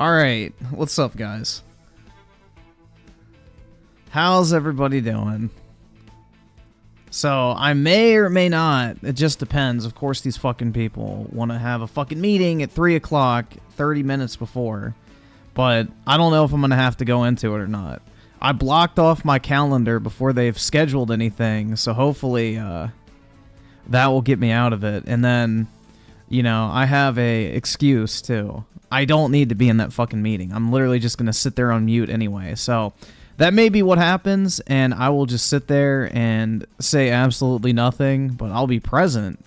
Alright, what's up, guys? How's everybody doing? So, I may or may not, it just depends. Of course, these fucking people want to have a fucking meeting at 3 o'clock, 30 minutes before. But I don't know if I'm going to have to go into it or not. I blocked off my calendar before they've scheduled anything, so hopefully that will get me out of it. And then, you know, I have a excuse, too. I don't need to be in that fucking meeting. I'm literally just going to sit there on mute anyway. So that may be what happens, and I will just sit there and say absolutely nothing, but I'll be present.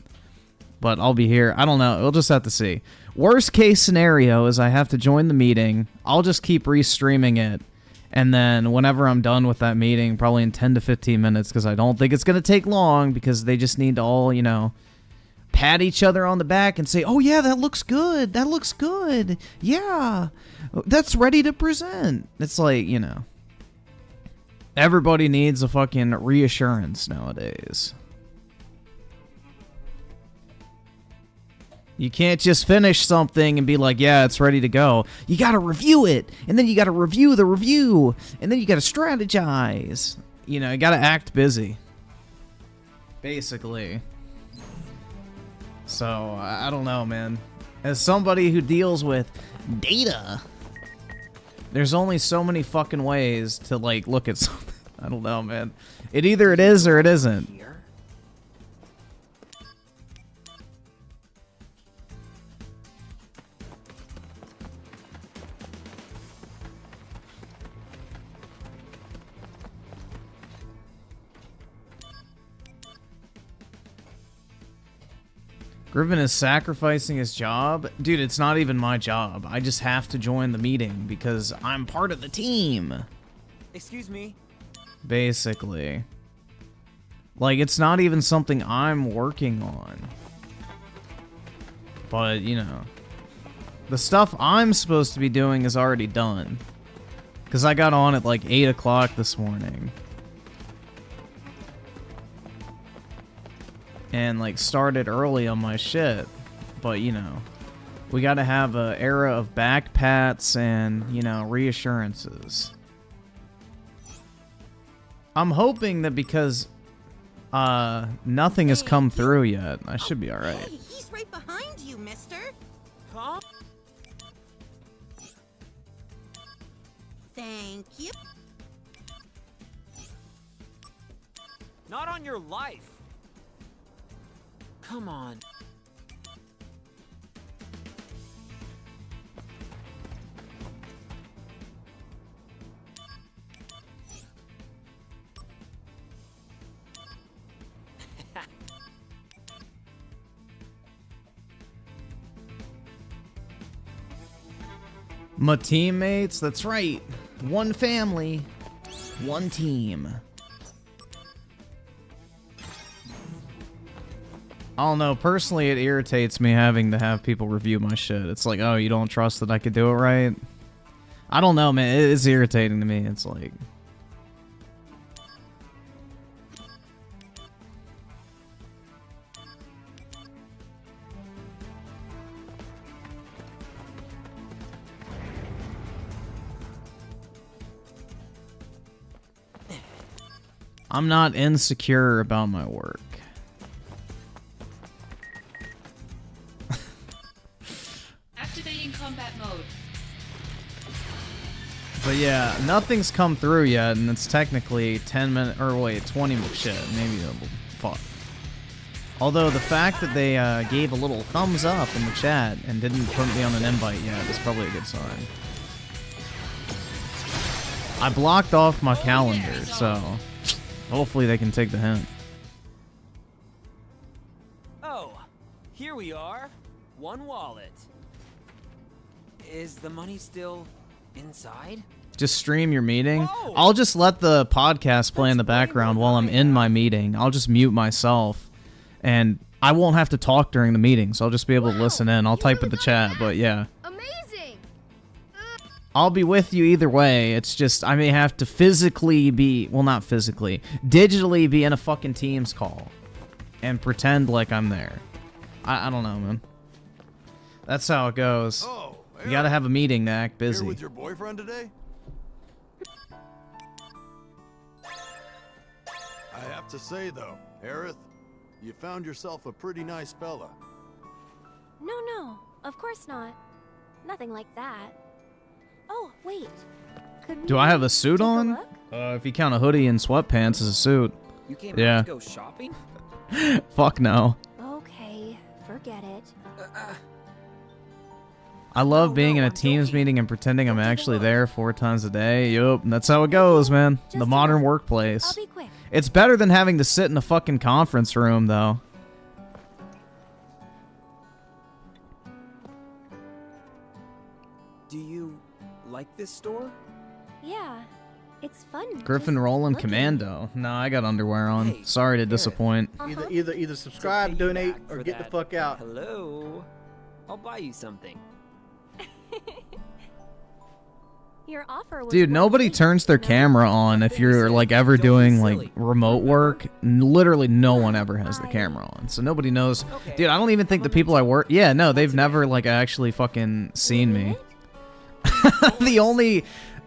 But I'll be here. I don't know. We'll just have to see. Worst case scenario is I have to join the meeting. I'll just keep restreaming it. And then whenever I'm done with that meeting, probably in 10 to 15 minutes, because I don't think it's going to take long, because they just need to all, you know, pat each other on the back and say, oh yeah, that looks good. That looks good. Yeah. That's ready to present. It's like, you know, everybody needs a fucking reassurance nowadays. You can't just finish something and be like, yeah, it's ready to go. You gotta review it, and then you gotta review the review, and then you gotta strategize. You know, you gotta act busy. Basically. So, I don't know, man. As somebody who deals with data, there's only so many fucking ways to, like, look at something. I don't know, man. It either it is or it isn't. Griffin is sacrificing his job? Dude, it's not even my job. I just have to join the meeting because I'm part of the team. Excuse me? Basically. Like, it's not even something I'm working on. But, you know. The stuff I'm supposed to be doing is already done. Because I got on at like 8 o'clock this morning. And, like, started early on my shit. But, you know, we gotta have an era of back pats and, you know, reassurances. I'm hoping that because nothing has come through yet, I should be alright. Hey, he's right behind you, mister. Huh? Thank you. Not on your life. Come on. My teammates, that's right. One family, one team. I don't know, personally it irritates me having to have people review my shit. It's like, oh, you don't trust that I could do it right? I don't know, man, it's irritating to me. It's like... I'm not insecure about my work. Activating combat mode. But yeah, nothing's come through yet, and it's technically 10 minutes, or wait, 20 minutes, shit, maybe fuck. Although the fact that they gave a little thumbs up in the chat and didn't put me on an invite yet is probably a good sign. I blocked off my calendar, so hopefully they can take the hint. Oh, here we are. One wallet. Is the money still inside? Just stream your meeting. Whoa! I'll just let the podcast play in the background while I'm in my meeting. I'll just mute myself, and I won't have to talk during the meeting, so I'll just be able to listen in. I'll type in the chat, but yeah. Amazing. I'll be with you either way. It's just I may have to physically be, well, not physically, digitally be in a fucking Teams call and pretend like I'm there. I don't know, man. That's how it goes. Oh, You gotta have a meeting to act Here busy. with your boyfriend today? I have to say though, Aerith, you found yourself a pretty nice fella. No, of course not. Nothing like that. Oh, wait. Could Do we I have a suit take a on? look? If you count a hoodie and sweatpants as a suit. You came Yeah. out to go shopping? Fuck no. Okay, forget it. I love No, being no, in a I'm Teams joking. meeting and pretending I'm Don't take a actually look. there 4 times a day. Yup, that's how it goes, man. Just The a modern minute. workplace. I'll be quick. It's better than having to sit in a fucking conference room, though. Do you like this store? Yeah, it's fun. Griffin just rolling looking. commando. No, I got underwear on. Hey, Sorry to Aerith. disappoint. Uh-huh. Either subscribe, donate, Payback or for get the that. fuck out. Hello? I'll buy you something. Your offer was Dude, worth nobody it, turns their you know? camera on if you're like ever Don't be doing like silly. remote work. Literally no one ever has the I- camera on. So nobody knows. Okay. Dude, I don't even think the people I work. Yeah, no, they've never like actually fucking seen me.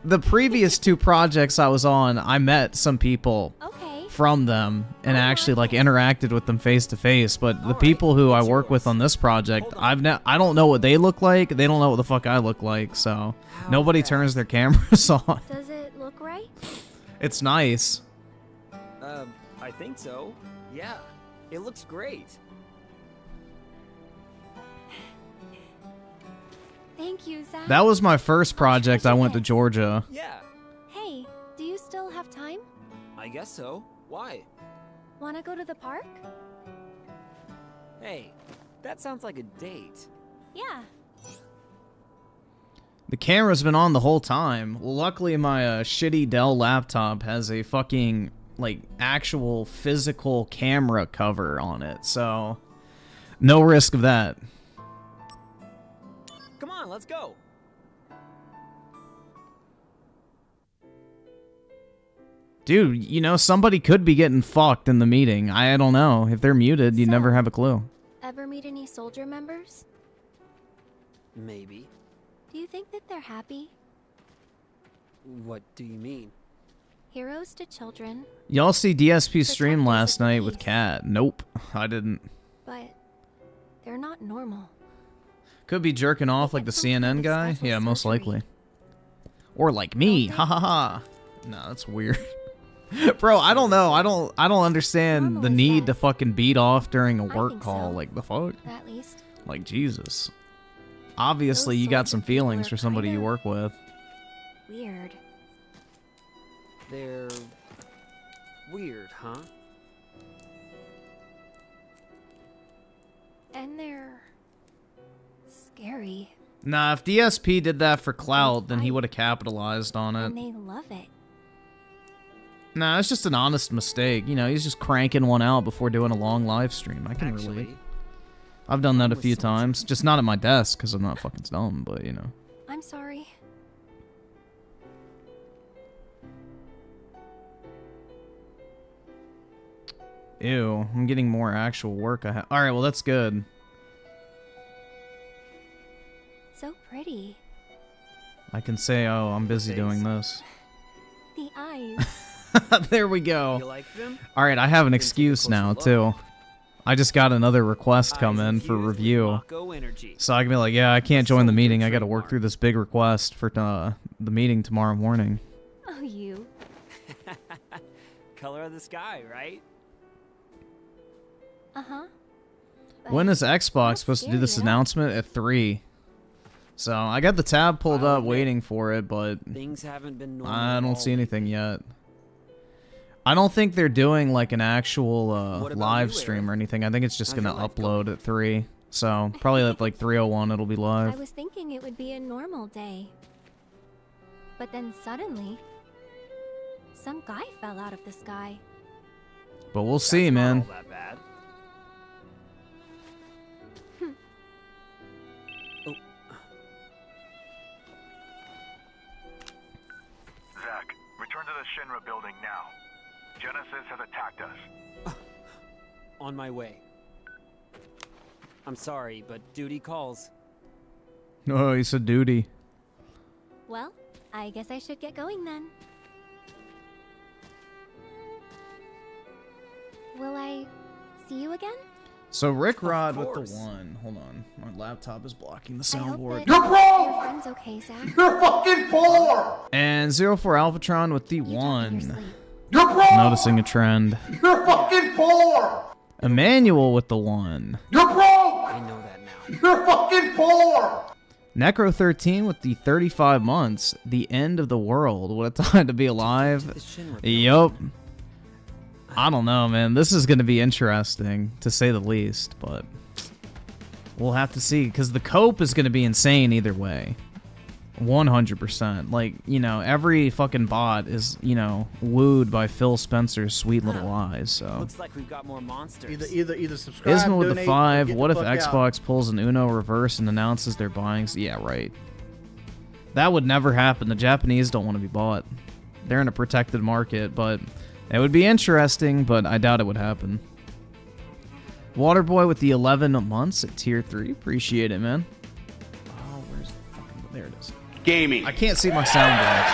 The previous 2 projects I was on, I met some people Okay. from them and actually like interacted with them face to face. But the people who I work with on this project, I don't know what they look like. They don't know what the fuck I look like. So How nobody fast? turns their cameras on. Does it look right? It's nice. I think so. Yeah, it looks great. Thank you, Zach. That was my first project. I went to Georgia. Yeah, Hey, do you still have time? I guess so. Why? Wanna go to the park? Hey, that sounds like a date. Yeah. The camera's been on the whole time. Well, luckily my shitty Dell laptop has a fucking like actual physical camera cover on it, so no risk of that. Come on, let's go. Dude, you know, somebody could be getting fucked in the meeting. I don't know. If they're muted, you'd So- never have a clue. Ever meet any soldier members? Maybe. Do you think that they're happy? What do you mean? Heroes to children, Y'all see DSP stream Protectors last of the night with peace. Cat? Nope, I didn't. but they're not normal. Could be jerking off like the It's some kind CNN of guy? special Yeah, most surgery. likely. Or like me. Don't Ha ha ha. No, that's weird. Bro, I don't know. I don't understand the Normal is need to best. fucking beat off during a I work think call. so. Like the fuck? At least. Like Jesus. Obviously, Those you got soldier some people feelings are for somebody you kinda- work with. Weird. They're weird, huh? And they're scary. Nah, if DSP did that for clout, then he fight. would have capitalized on it. And they love it. Nah, it's just an honest mistake. You know, he's just cranking one out before doing a long live stream. I can relate. Actually, I've done that a with few someone times. Just not at my desk, because I'm not fucking dumb, but you know. I'm sorry. Ew, I'm getting more actual work. Alright, well, that's good. So pretty. I can say, oh, I'm busy Face. doing this. The eyes. There we go. you like them? Alright, I have an Then take a excuse closer now, look. too. I just got another request come Eyes in for infused with review. Mako energy. So I can be like, yeah, I can't join the Soldier meeting. I gotta work trademark. through this big request for the meeting tomorrow morning. Oh, you. Color of the sky, right? Uh-huh. When is Xbox not supposed to do this scary, though. announcement? At 3. So I got the tab pulled I'll up admit, waiting for it, but Things haven't been normal. I don't all see week. anything yet. I don't think they're doing like an actual What about live you, stream Eric? or anything. I think it's just How's gonna your life upload at 3. So probably at like 3:01 it'll be I live. was thinking it would be a normal day. But then suddenly, some guy fell out of the sky. But we'll That's see, not man. all that bad. Zach, return to the Shinra building now. Genesis has attacked us. On my way. I'm sorry, but duty calls. Oh, he said duty. Well, I guess I should get going then. Will I see you again? So Rick Rod with the course. 1. Hold on. My laptop is blocking the I hope soundboard. that your friend's okay, Zach. You're fucking poor! And 04 Alphatron with the You talk in your 1. sleep. You're broke! Noticing a trend. You're fucking poor! Emmanuel with the 1. You're broke! I know that now. You're fucking poor! Necro 13 with the 35 months. The end of the world. What a time to be alive. The Shinra Yup. I don't know, man. This is going to be interesting, to say the least, but we'll have to see, because the cope is going to be insane either way. 100%. Like, you know, every fucking bot is, you know, wooed by Phil Spencer's sweet little eyes, so. Looks like we've got more monsters. Either subscribe, Isma with donate, the or 5. get What the if fuck Xbox out. pulls an Uno reverse and announces they're buying? Yeah, right. That would never happen. The Japanese don't want to be bought. They're in a protected market, but it would be interesting, but I doubt it would happen. Waterboy with the 11 months at tier 3. Appreciate it, man. Oh, where's the fucking... There it is. Gaming. I can't see my soundboard,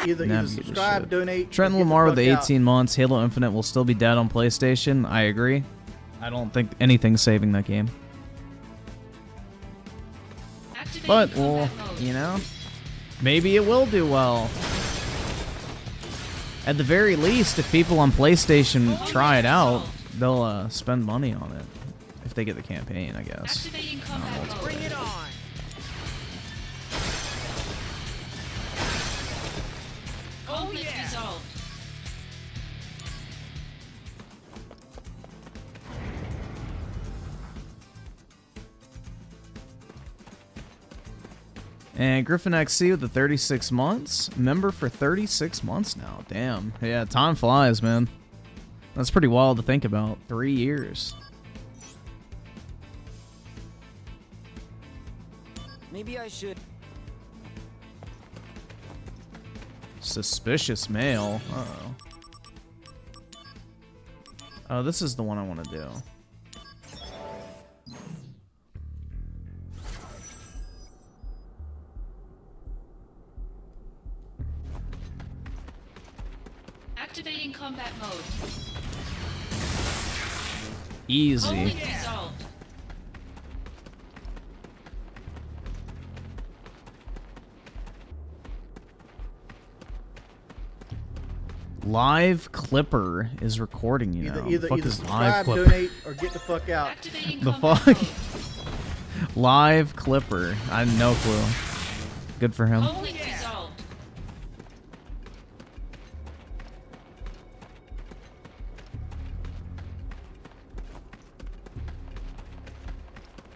so Either navigate this subscribe, shit. donate. or Trent get the Lamar with fuck the out. 18 months. Halo Infinite will still be dead on PlayStation. I agree. I don't think anything's saving that game. Activating But, well, combat mode. you know, maybe it will do well. At the very least, if people on PlayStation try it out, they'll spend money on it. If they get the campaign, I guess. Activating combat mode. Bring it on. Conflict resolved. And Griffin XC with the 36 months. Member for 36 months now. Damn. Yeah, time flies, man. That's pretty wild to think about. 3 years. Maybe I should. Suspicious mail. Uh-oh. Oh, this is the one I want to do. Activating combat mode. Easy. Conflict resolved. Live Clipper is recording, you know. Either The fuck is Live subscribe, Clipper? donate, or get the fuck out. Activating The combat fuck? mode. Live Clipper. I had no clue. Good for him. Conflict resolved.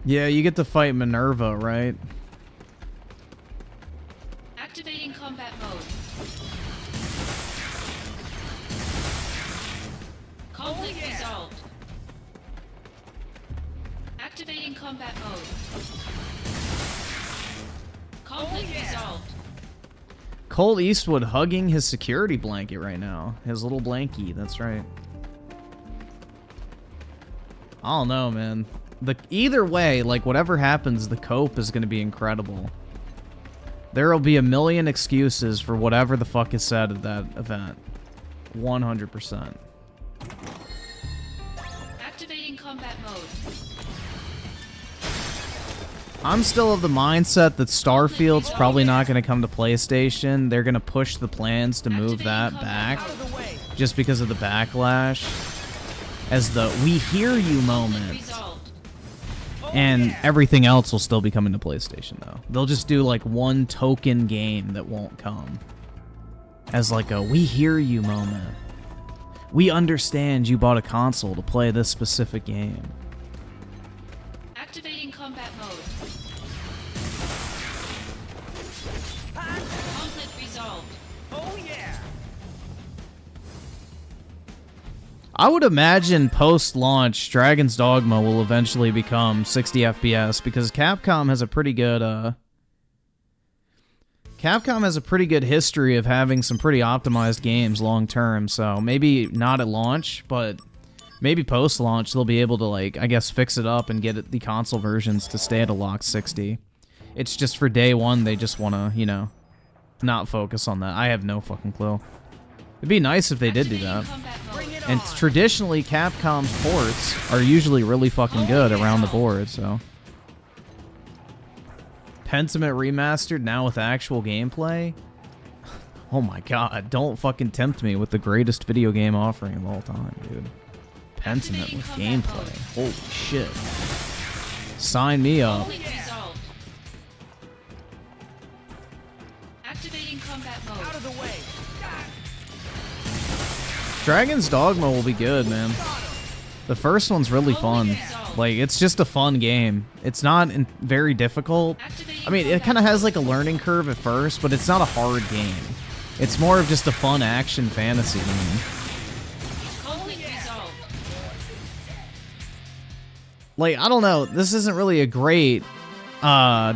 Yeah, you get to fight Minerva, right? Activating combat mode. Conflict resolved. Activating combat mode. Conflict resolved. Cole Eastwood hugging his security blanket right now. His little blankie, that's right. I don't know, man. Either way, like, whatever happens, the cope is going to be incredible. There will be a million excuses for whatever the fuck is said at that event. 100%. Activating combat mode. I'm still of the mindset that Starfield's probably not going to come to PlayStation. They're going to push the plans to move that back just because of the backlash. As the "we hear you" moment. Resolved. And everything else will still be coming to PlayStation, though. They'll just do, like, one token game that won't come. As, like, a "we hear you" moment. We understand you bought a console to play this specific game. Activating combat mode. Conflict resolved. Oh yeah. I would imagine post-launch, Dragon's Dogma will eventually become 60 FPS because Capcom has a pretty good history of having some pretty optimized games long term. So maybe not at launch, but Maybe post-launch they'll be able to, like, I guess fix it up and get the console versions to stay at a locked 60. It's just for day one they just want to, you know, not focus on that. I have no fucking clue. It'd be nice if they did do that. And traditionally, Capcom's ports are usually really fucking good around the board, so. Pentiment Remastered now with actual gameplay? Oh my god, don't fucking tempt me with the greatest video game offering of all time, dude. Pentiment with gameplay. Holy shit. Sign me up. Activating combat mode. Out of the way. Dragon's Dogma will be good, man. The first one's really fun. Like, it's just a fun game. It's not very difficult. I mean, it kind of has like a learning curve at first, but it's not a hard game. It's more of just a fun action fantasy game. Like, I don't know. This isn't really a great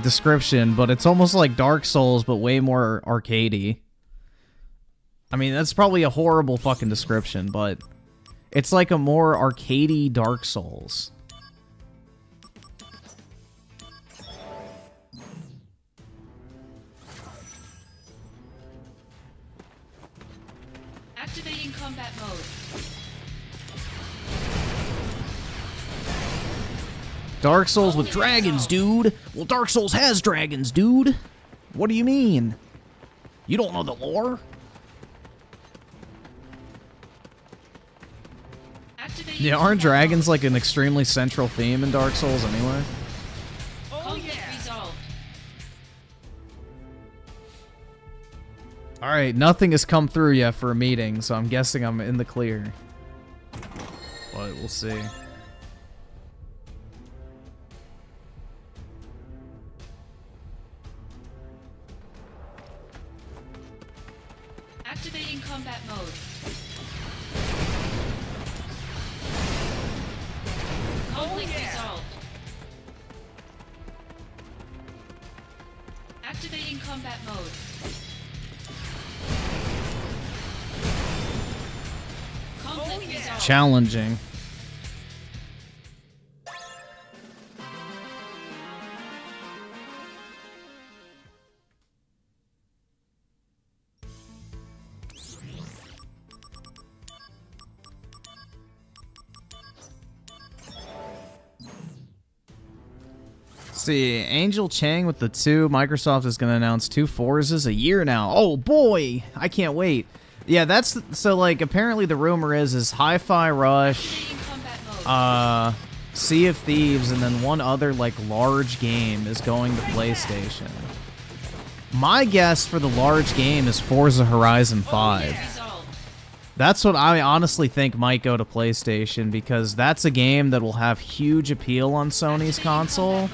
description, but it's almost like Dark Souls, but way more arcadey. I mean, that's probably a horrible fucking description, but it's like a more arcadey Dark Souls. Activating combat mode. Dark Souls with dragons, dude. Well, Dark Souls has dragons, dude. What do you mean? You don't know the lore? Yeah, aren't dragons like an extremely central theme in Dark Souls anyway? Oh yeah. Resolved. Alright, nothing has come through yet for a meeting, so I'm guessing I'm in the clear. But we'll see. Activating combat mode. Conflict resolved. Activating combat mode. Conflict resolved. Challenging. See, Angel Chang with the 2. Microsoft is going to announce 2 Forzas a year now. Oh boy, I can't wait. Yeah, that's so like apparently the rumor is Hi-Fi Rush, Sea of Thieves, and then one other like large game is going to PlayStation. My guess for the large game is Forza Horizon 5. That's what I honestly think might go to PlayStation, because that's a game that will have huge appeal on Sony's console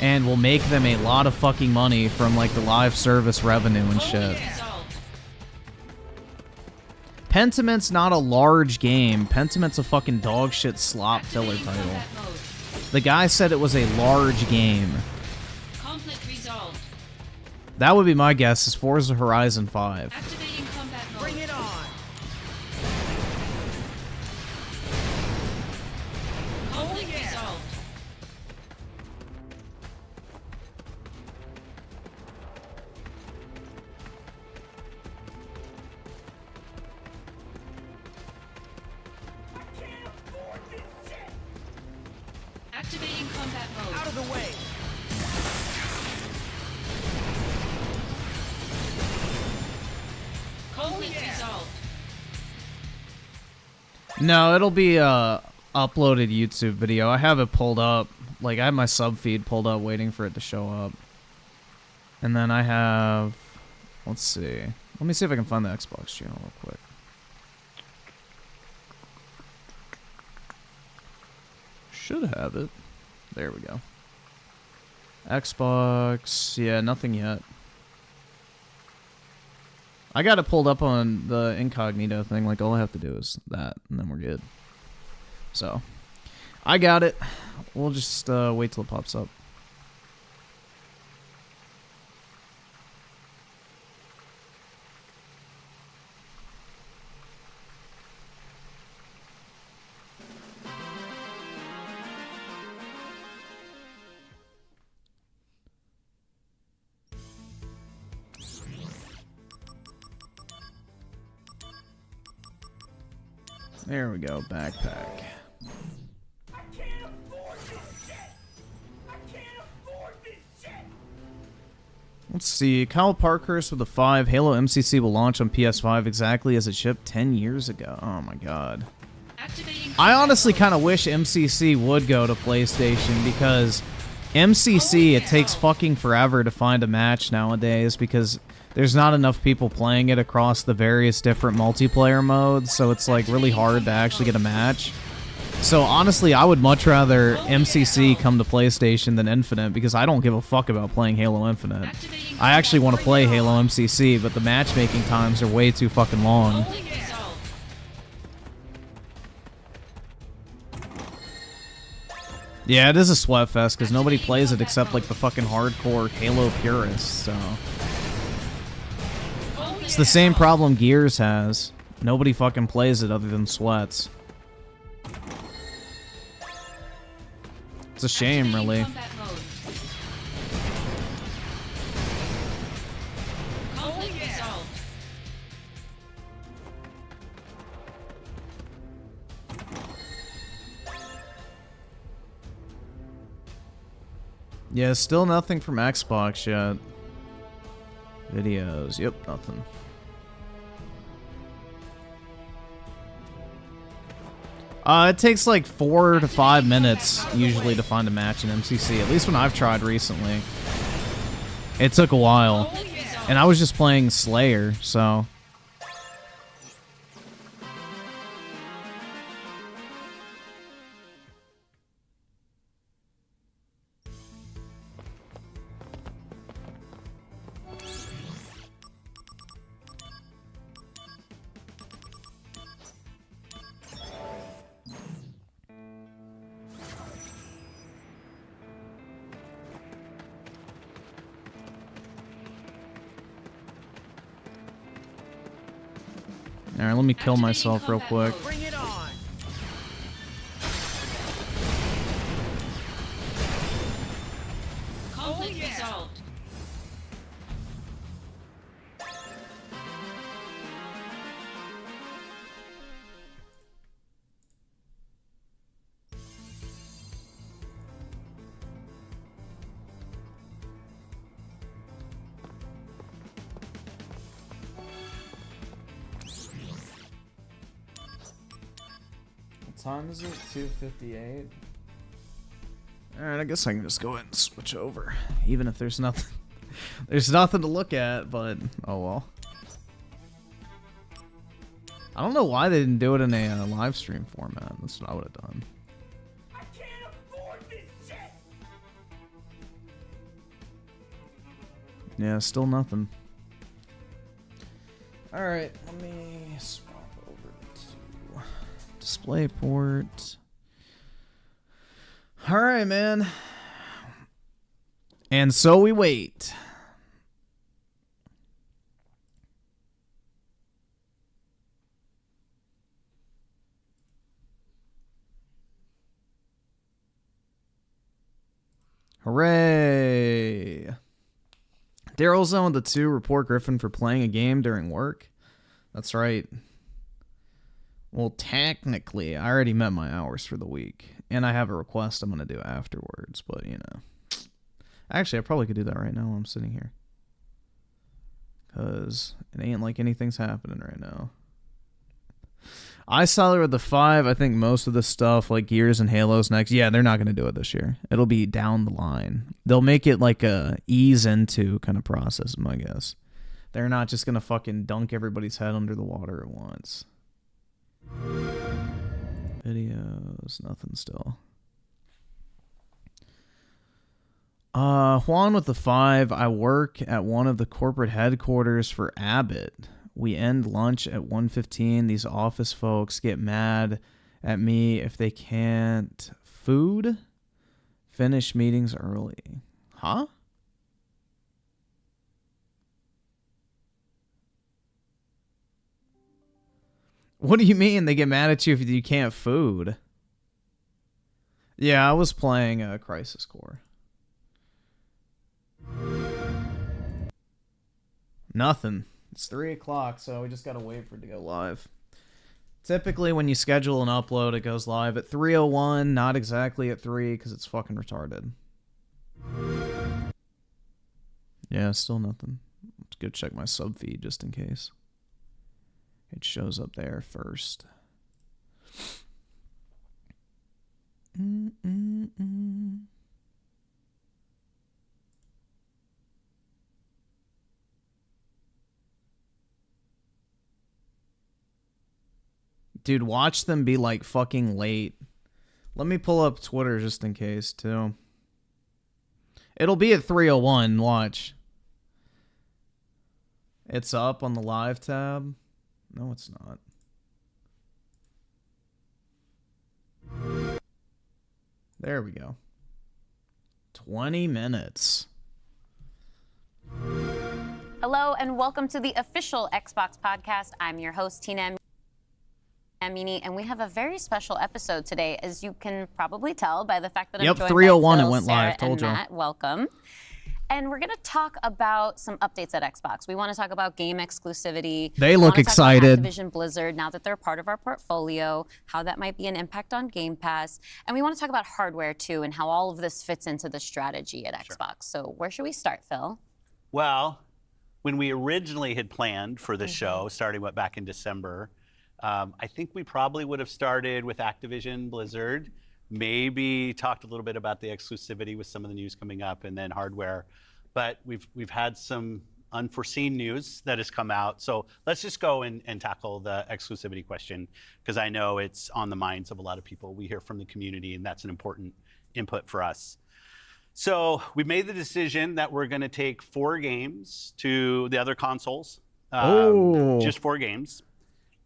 and will make them a lot of fucking money from like the live service revenue and shit. Pentiment's not a large game. Pentiment's a fucking dog shit slop filler title. The guy said it was a large game. Conflict resolved. That would be my guess, is Forza Horizon 5. Activating combat mode. Bring it on. Conflict resolved. Activating combat mode. Out of the way. Conflict resolved. No, it'll be a uploaded YouTube video. I have it pulled up. Like, I have my sub feed pulled up waiting for it to show up. And then I have... Let's see. Let me see if I can find the Xbox channel real quick. Should have it. There we go. Xbox... Yeah, nothing yet. I got it pulled up on the incognito thing. Like, all I have to do is that, and then we're good. So, I got it. We'll just wait till it pops up. There we go, backpack. Let's see. Kyle Parkhurst with a 5. Halo MCC will launch on PS5 exactly as it shipped 10 years ago. Oh my god. I honestly kind of wish MCC would go to PlayStation because MCC, it takes fucking forever to find a match nowadays because there's not enough people playing it across the various different multiplayer modes, so it's like really hard to actually get a match. So honestly, I would much rather MCC come to PlayStation than Infinite because I don't give a fuck about playing Halo Infinite. I actually want to play Halo MCC, but the matchmaking times are way too fucking long. Yeah, it is a sweat fest because nobody plays it except like the fucking hardcore Halo purists, so... It's the same problem Gears has. Nobody fucking plays it other than sweats. It's a shame, really. Yeah, still nothing from Xbox yet. Videos, yep, nothing. It takes like 4 to 5 minutes usually to find a match in MCC, at least when I've tried recently. It took a while. And I was just playing Slayer, so... Alright, let me kill myself real quick. Bring it on. Conflict resolved. Time is it? 2:58. Alright, I guess I can just go ahead and switch over. Even if there's nothing there's nothing to look at, but oh well. I don't know why they didn't do it in a live stream format. That's what I would have done. I can't afford this shit. Yeah, still nothing. Alright, let me swap over to DisplayPort. Alright, man. And so we wait. Hooray! Daryl zoned the 2 report Griffin for playing a game during work. That's right. Well, technically, I already met my hours for the week. And I have a request I'm going to do afterwards, but, you know. Actually, I probably could do that right now while I'm sitting here. Because it ain't like anything's happening right now. I saw with the 5. I think most of the stuff, like Gears and Halo's next. Yeah, they're not going to do it this year. It'll be down the line. They'll make it like a ease into kind of process, I guess. They're not just going to fucking dunk everybody's head under the water at once. Videos, nothing still. Juan with the 5. I work at one of the corporate headquarters for Abbott. We end lunch at 1:15. These office folks get mad at me if they can't finish meetings early. Huh? What do you mean they get mad at you if you can't food? Yeah, I was playing Crisis Core. Nothing. It's 3 o'clock, so we just gotta wait for it to go live. Typically, when you schedule an upload, it goes live at 3:01, not exactly at 3, because it's fucking retarded. Yeah, still nothing. Let's go check my sub feed just in case. It shows up there first. Dude, watch them be like fucking late. Let me pull up Twitter just in case, too. It'll be at 3:01, watch. It's up on the live tab. No, it's not. There we go. 20 minutes. Hello and welcome to the official Xbox podcast. I'm your host, Tina Amini, and we have a very special episode today, as you can probably tell by the fact that I'm joined 3:01 by it Phil, went Sarah, live. Told and you. Matt. Welcome. And we're going to talk about some updates at Xbox. We want to talk about game exclusivity. They We look wanna talk about excited. Activision Blizzard, now that they're part of our portfolio, how that might be an impact on Game Pass. And we want to talk about hardware, too, and how all of this fits into the strategy at Xbox. So where should we start, Phil? Well, when we originally had planned for the show, starting back in December, I think we probably would have started with Activision Blizzard, maybe talked a little bit about the exclusivity with some of the news coming up, and then hardware. But we've had some unforeseen news that has come out. So let's just go and tackle the exclusivity question, because I know it's on the minds of a lot of people. We hear from the community, and that's an important input for us. So we made the decision that we're going to take 4 games to the other consoles. Just 4 games.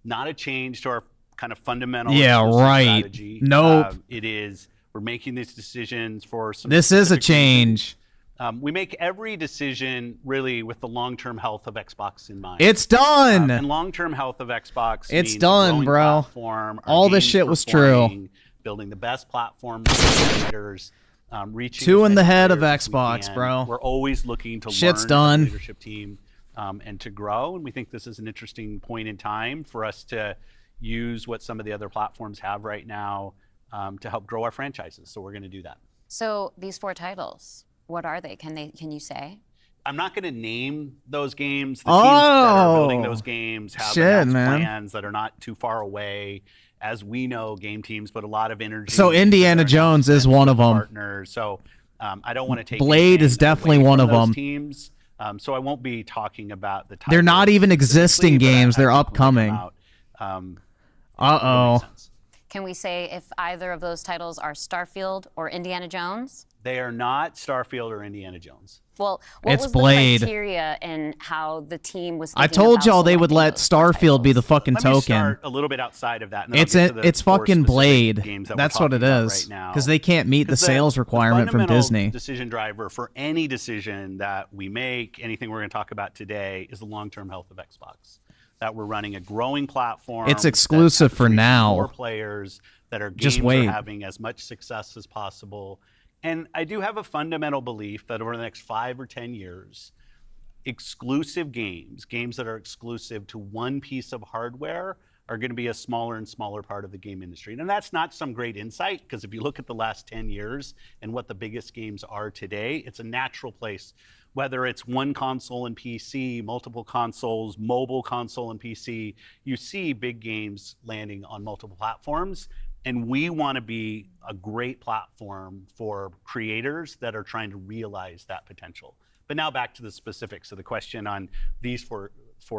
Not a change to our kind of fundamental strategy. Nope. It is, we're making these decisions for some. This is a specific change. reasons. We make every decision really with the long-term health of Xbox in mind. It's done. And long-term health of Xbox It's means done, a growing bro. platform, our All this games shit was true. performing, building the best platform for creators, reaching 2 as in the many head of players as we Xbox, can. bro. We're always looking to Shit's learn done. as a leadership team and to grow. And we think this is an interesting point in time for us to use what some of the other platforms have right now to help grow our franchises. So we're going to do that. So these 4 titles, what are they? Can you say? I'm not going to name those games. The teams that are building those games have announced plans that are not too far away. As we know, game teams put a lot of energy. So Indiana Jones is one of them. Partners. So I don't want to take Blade is definitely one of them. Teams. So I won't be talking about the titles. They're not even existing specifically, but games. They're I think when they upcoming. come out, Uh-oh. it'll make sense. Can we say if either of those titles are Starfield or Indiana Jones? They are not Starfield or Indiana Jones. Well, what It's was Blade. the criteria and how the team was I thinking told about y'all they would selecting let those 4 Starfield be the titles? fucking Let me token. start a little bit outside of that. And then It's I'll get to the it's 4 fucking specific Blade. games that That's we're what it talking about is. right now. Because they can't meet the 'Cause sales requirement from fundamental Disney. Decision driver for any decision that we make, anything we're going to talk about today, is the long-term health of Xbox. That we're running a growing platform. It's exclusive that for reaches now. More players, that our Just games wait. are having as much success as possible. And I do have a fundamental belief that over the next 5 or 10 years, exclusive games that are exclusive to one piece of hardware, are going to be a smaller and smaller part of the game industry. And that's not some great insight, because if you look at the last 10 years and what the biggest games are today, it's a natural place. Whether it's one console and PC, multiple consoles, mobile console and PC, you see big games landing on multiple platforms. And we want to be a great platform for creators that are trying to realize that potential. But now back to the specifics of the question on these four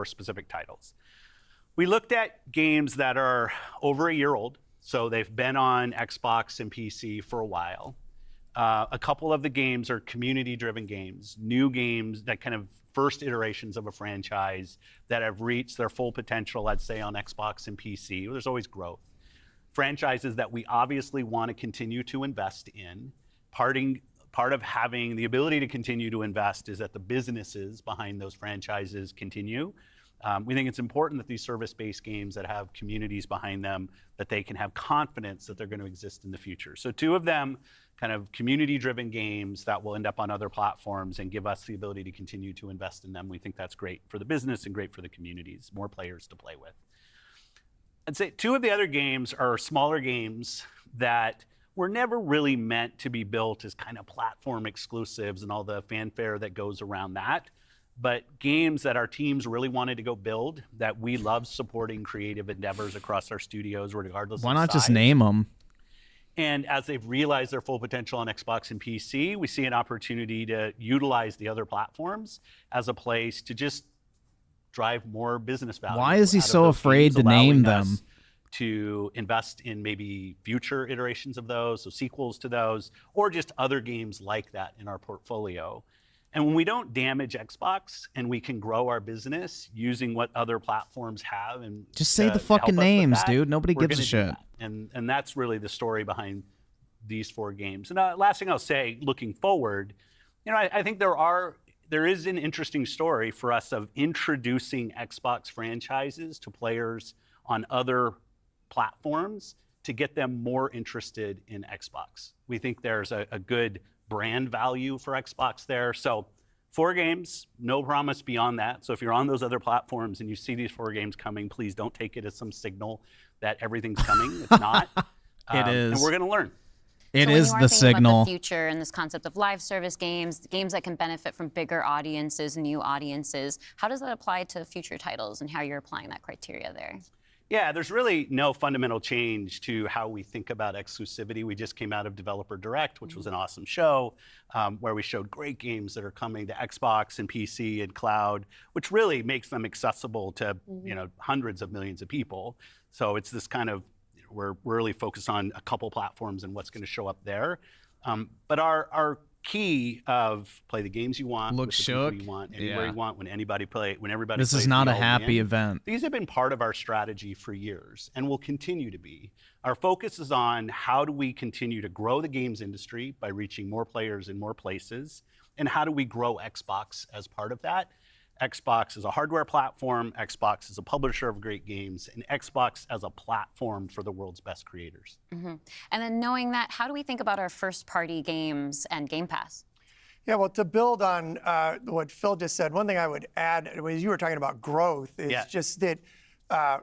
specific titles. We looked at games that are over a year old, so they've been on Xbox and PC for a while. A couple of the games are community-driven games, new games that kind of first iterations of a franchise that have reached their full potential, I'd say, on Xbox and PC. There's always growth. Franchises that we obviously want to continue to invest in. Part of having the ability to continue to invest is that the businesses behind those franchises continue. We think it's important that these service-based games that have communities behind them, that they can have confidence that they're going to exist in the future. So 2 of them, kind of community-driven games that will end up on other platforms and give us the ability to continue to invest in them. We think that's great for the business and great for the communities, more players to play with. I'd say two of the other games are smaller games that were never really meant to be built as kind of platform exclusives and all the fanfare that goes around that, but games that our teams really wanted to go build, that we love supporting creative endeavors across our studios, regardless Why of not size. just name them? And as they've realized their full potential on Xbox and PC, we see an opportunity to utilize the other platforms as a place to just drive more business value. Why is he out of so those afraid games, to name allowing us them? to invest in maybe future iterations of those, so sequels to those, or just other games like that in our portfolio. And when we don't damage Xbox and we can grow our business using what other platforms have, and Just say the help fucking us with names, that, dude. Nobody we're gives a gonna do shit. that. And that's really the story behind these 4 games. And last thing I'll say, looking forward, I think there is an interesting story for us of introducing Xbox franchises to players on other platforms to get them more interested in Xbox. We think there's a good brand value for Xbox there. So 4 games, no promise beyond that. So if you're on those other platforms and you see these 4 games coming, please don't take it as some signal that everything's coming. It's not. It is. And we're going to learn. It so is when you the are thinking signal. about the future and this concept of live service games, games that can benefit from bigger audiences, new audiences, how does that apply to future titles and how you're applying that criteria there? Yeah, there's really no fundamental change to how we think about exclusivity. We just came out of Developer Direct, which was an awesome show, where we showed great games that are coming to Xbox and PC and cloud, which really makes them accessible to hundreds of millions of people. So it's this kind of, we're really focused on a couple platforms and what's going to show up there. But our key of play the games you want, Look with the people shook. you want, anywhere you want, when everybody This plays is not the a all happy in. event. These have been part of our strategy for years and will continue to be. Our focus is on how do we continue to grow the games industry by reaching more players in more places, and how do we grow Xbox as part of that. Xbox is a hardware platform, Xbox is a publisher of great games, and Xbox as a platform for the world's best creators. Mm-hmm. And then knowing that, how do we think about our first-party games and Game Pass? Yeah, well, to build on what Phil just said, one thing I would add, as you were talking about growth, is just that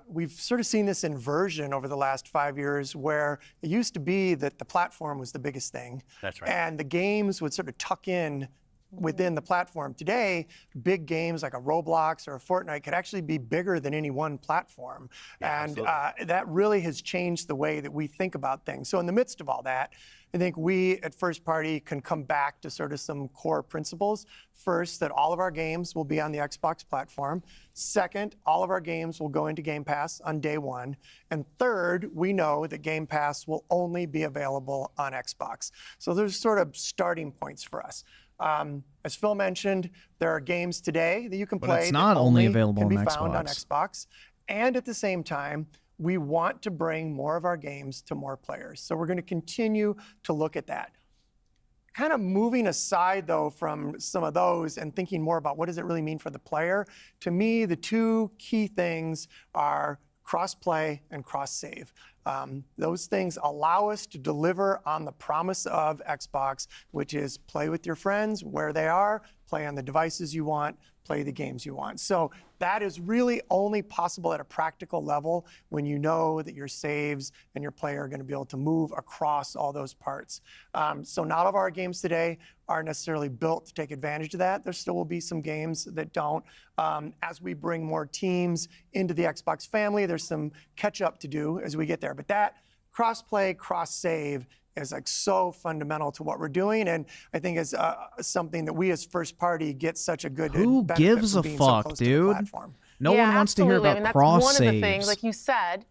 we've sort of seen this inversion over the last 5 years where it used to be that the platform was the biggest thing. That's right. And the games would sort of tuck in within the platform. Today, big games like a Roblox or a Fortnite could actually be bigger than any one platform. Yeah, and that really has changed the way that we think about things. So in the midst of all that, I think we at First Party can come back to sort of some core principles. First, that all of our games will be on the Xbox platform. Second, all of our games will go into Game Pass on day 1. And third, we know that Game Pass will only be available on Xbox. So there's sort of starting points for us. As Phil mentioned, there are games today that you can play it's not that only available can be on found on Xbox. Xbox. And at the same time, we want to bring more of our games to more players. So we're going to continue to look at that. Kind of moving aside, though, from some of those and thinking more about what does it really mean for the player, to me, the 2 key things are cross-play and cross-save. Those things allow us to deliver on the promise of Xbox, which is play with your friends where they are, play on the devices you want, play the games you want. So that is really only possible at a practical level when you know that your saves and your player are going to be able to move across all those parts. So not all of our games today are necessarily built to take advantage of that. There still will be some games that don't. As we bring more teams into the Xbox family, there's some catch up to do as we get there. But that cross-play, cross-save is like so fundamental to what we're doing, and I think is something that we as First Party get such a good Who benefit gives from a being so fuck, close to the dude? platform. No one wants to hear about that's cross one saves. of the things, like you said,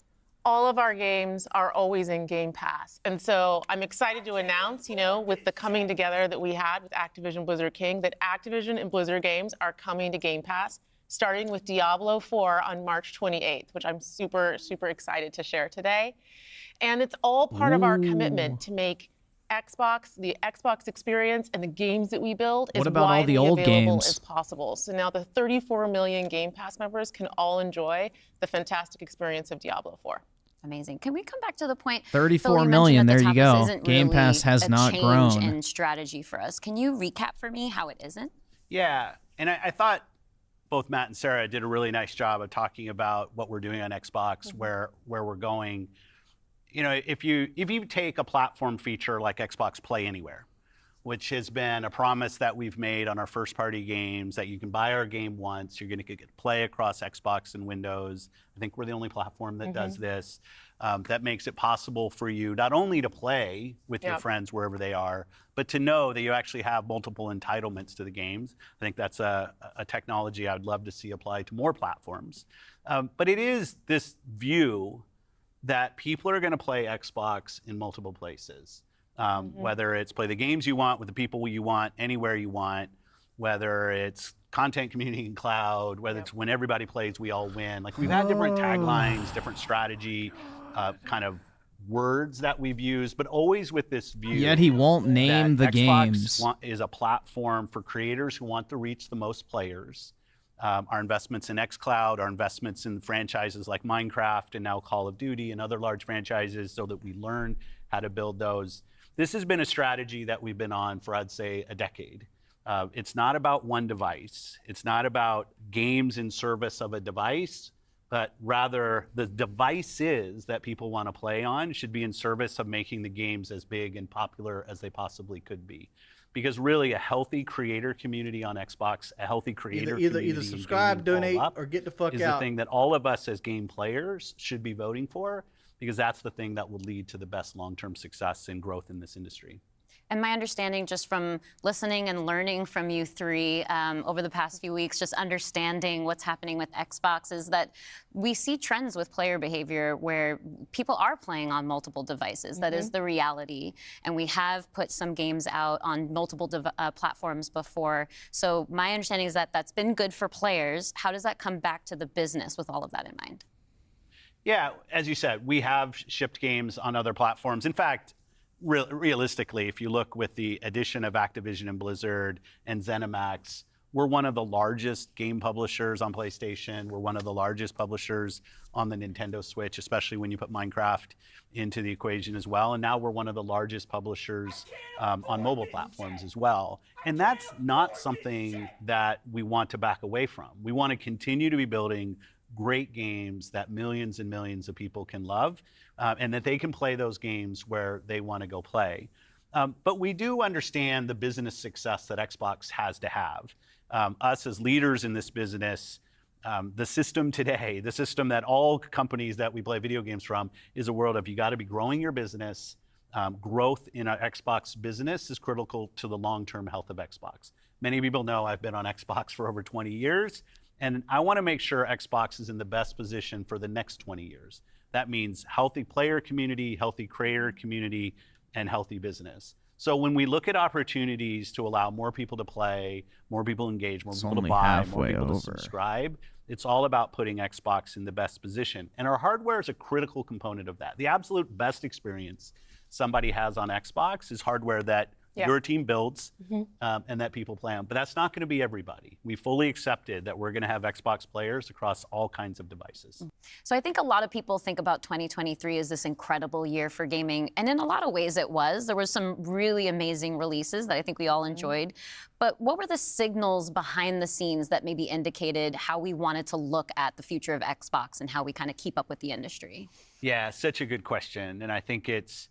all of our games are always in Game Pass. And so I'm excited to announce, with the coming together that we had with Activision Blizzard King, that Activision and Blizzard games are coming to Game Pass, starting with Diablo 4 on March 28th, which I'm super, super excited to share today. And it's all part of our commitment to make the Xbox experience and the games that we build as widely available as possible. So now the 34 million Game Pass members can all enjoy the fantastic experience of Diablo 4. Amazing. Can we come back to the point? 34 Phil, million, there you go. Isn't Game really Pass has not grown. A change in strategy for us. Can you recap for me how it isn't? Yeah, and I thought both Matt and Sarah did a really nice job of talking about what we're doing on Xbox, where we're going. You know, if you take a platform feature like Xbox Play Anywhere, which has been a promise that we've made on our first-party games, that you can buy our game once, you're going to get to play across Xbox and Windows. I think we're the only platform that does this. That makes it possible for you not only to play with your friends wherever they are, but to know that you actually have multiple entitlements to the games. I think that's a technology I'd love to see applied to more platforms. But it is this view that people are going to play Xbox in multiple places. Whether it's play the games you want with the people you want, anywhere you want, whether it's content, community, and cloud, whether it's when everybody plays, we all win. Like, we've had different taglines, different strategy, kind of words that we've used, but always with this view. Yet he won't name the Xbox games. Is a platform for creators who want to reach the most players. Our investments in xCloud, our investments in franchises like Minecraft and now Call of Duty and other large franchises, so that we learn how to build those. This has been a strategy that we've been on for, I'd say, a decade. It's not about one device. It's not about games in service of a device, but rather the devices that people want to play on should be in service of making the games as big and popular as they possibly could be. Because really, a healthy creator community on Xbox, a healthy creator community, either subscribe, donate, or get the fuck out, is the thing that all of us as game players should be voting for, because that's the thing that will lead to the best long-term success and growth in this industry. And my understanding, just from listening and learning from you three over the past few weeks, just understanding what's happening with Xbox, is that we see trends with player behavior where people are playing on multiple devices. That is the reality. And we have put some games out on multiple platforms before. So my understanding is that that's been good for players. How does that come back to the business with all of that in mind? Yeah, as you said, we have shipped games on other platforms. In fact, realistically, if you look with the addition of Activision and Blizzard and ZeniMax, we're one of the largest game publishers on PlayStation. We're one of the largest publishers on the Nintendo Switch, especially when you put Minecraft into the equation as well. And now we're one of the largest publishers on mobile platforms as well. And that's not something that we want to back away from. We want to continue to be building great games that millions and millions of people can love, and that they can play those games where they want to go play. But we do understand the business success that Xbox has to have. Us as leaders in this business, the system today, the system that all companies that we play video games from, is a world of you got to be growing your business. Growth in our Xbox business is critical to the long-term health of Xbox. Many people know I've been on Xbox for over 20 years. And I want to make sure Xbox is in the best position for the next 20 years. That means healthy player community, healthy creator community, and healthy business. So when we look at opportunities to allow more people to play, more people engage, more people to buy, more people to subscribe, it's all about putting Xbox in the best position. And our hardware is a critical component of that. The absolute best experience somebody has on Xbox is hardware that your team builds and that people play on. But that's not going to be everybody. We fully accepted that we're going to have Xbox players across all kinds of devices. So I think a lot of people think about 2023 as this incredible year for gaming. And in a lot of ways it was. There were some really amazing releases that I think we all enjoyed. But what were the signals behind the scenes that maybe indicated how we wanted to look at the future of Xbox and how we kind of keep up with the industry? Yeah, such a good question. And I think it's,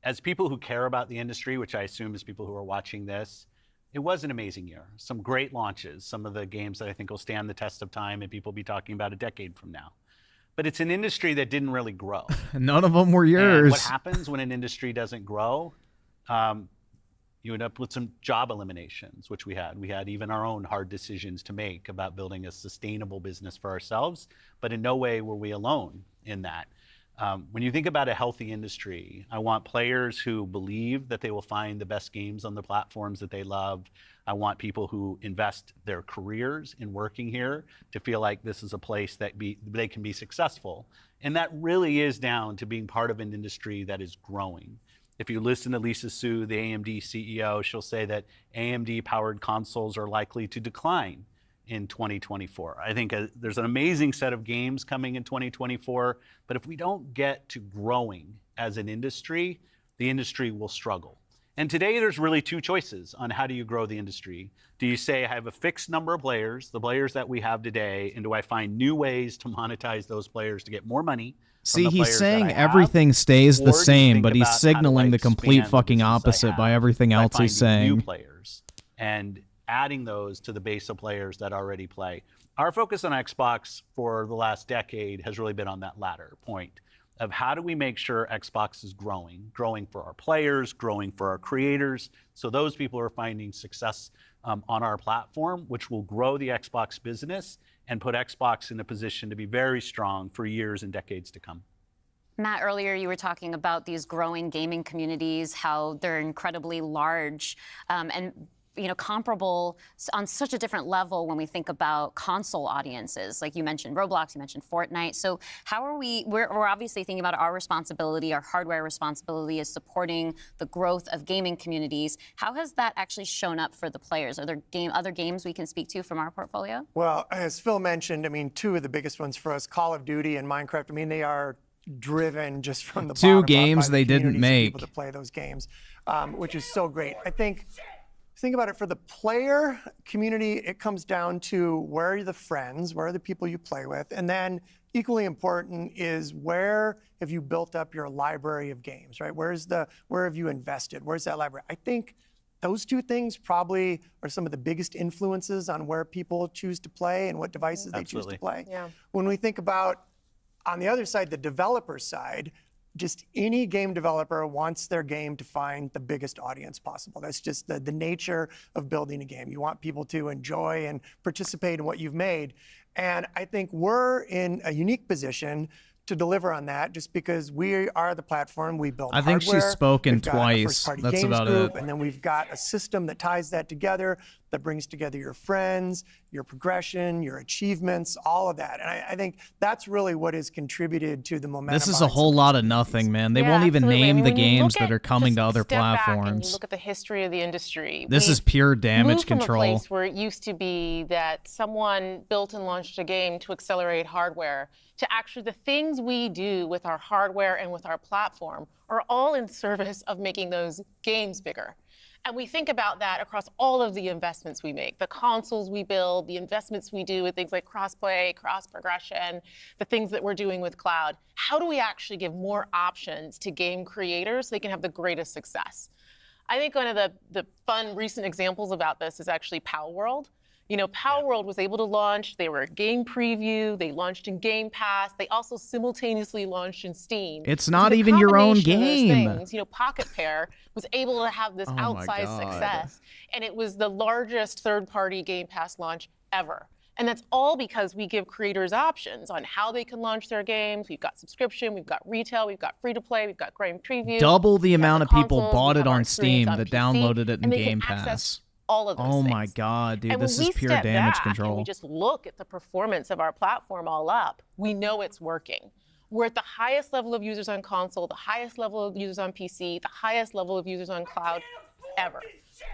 as people who care about the industry, which I assume is people who are watching this, it was an amazing year. Some great launches, some of the games that I think will stand the test of time and people will be talking about a decade from now. But it's an industry that didn't really grow. None of them were yours. And what happens when an industry doesn't grow? You end up with some job eliminations, which we had. We had even our own hard decisions to make about building a sustainable business for ourselves, but in no way were we alone in that. When you think about a healthy industry, I want players who believe that they will find the best games on the platforms that they love. I want people who invest their careers in working here to feel like this is a place that they can be successful. And that really is down to being part of an industry that is growing. If you listen to Lisa Su, the AMD CEO, she'll say that AMD-powered consoles are likely to decline in 2024. I think there's an amazing set of games coming in 2024, but if we don't get to growing as an industry, the industry will struggle. And today there's really two choices on how do you grow the industry. Do you say I have a fixed number of players, the players that we have today, and do I find new ways to monetize those players to get more money? See, he's saying everything stays the same, but he's signaling the complete fucking opposite by everything else he's saying. New players and adding those to the base of players that already play. Our focus on Xbox for the last decade has really been on that latter point of how do we make sure Xbox is growing for our players, growing for our creators, so those people are finding success on our platform, which will grow the Xbox business and put Xbox in a position to be very strong for years and decades to come. Matt, earlier you were talking about these growing gaming communities, how they're incredibly large and comparable on such a different level when we think about console audiences. Like you mentioned Roblox, you mentioned Fortnite. So how are we're obviously thinking about our responsibility, our hardware responsibility is supporting the growth of gaming communities. How has that actually shown up for the players? Are there other games we can speak to from our portfolio? Well, as Phil mentioned, I mean, two of the biggest ones for us, Call of Duty and Minecraft, I mean, they are driven just from the two games they didn't make. People to play those games, which is so great. I think about it, for the player community, it comes down to where are the friends, where are the people you play with, and then equally important is where have you built up your library of games, right? Where have you invested? Where's that library? I think those two things probably are some of the biggest influences on where people choose to play and what devices they choose to play. Yeah. When we think about, on the other side, the developer side, just any game developer wants their game to find the biggest audience possible. That's just the nature of building a game. You want people to enjoy and participate in what you've made. And I think we're in a unique position to deliver on that just because we are the platform. We build hardware. I think she's spoken We've got a twice. first-party That's games about group, it. And then we've got a system that ties that together, that brings together your friends, your progression, your achievements, all of that. And I think that's really what has contributed to the momentum. This is a whole lot of nothing, man. They won't even name the games that are coming to other platforms. You look at the history of the industry. This is pure damage control. From a place where it used to be that someone built and launched a game to accelerate hardware, to actually the things we do with our hardware and with our platform are all in service of making those games bigger. And we think about that across all of the investments we make, the consoles we build, the investments we do with things like cross-play, cross-progression, the things that we're doing with cloud. How do we actually give more options to game creators so they can have the greatest success? I think one of the fun recent examples about this is actually Pal World. You know, Pal World was able to launch, they were a game preview, they launched in Game Pass, they also simultaneously launched in Steam. It's not even your own game. Things, you know, Pocket Pair was able to have this outsized success, and it was the largest third-party Game Pass launch ever. And that's all because we give creators options on how they can launch their games. We've got subscription, we've got retail, we've got free-to-play, we've got game preview. Double the amount of people bought it on Steam on that PC, downloaded it in and they Game can Pass. access all of those Oh things. my God, dude, and this when is we pure step damage back control. And we just look at the performance of our platform all up, we know it's working. We're at the highest level of users on console, the highest level of users on PC, the highest level of users on cloud ever.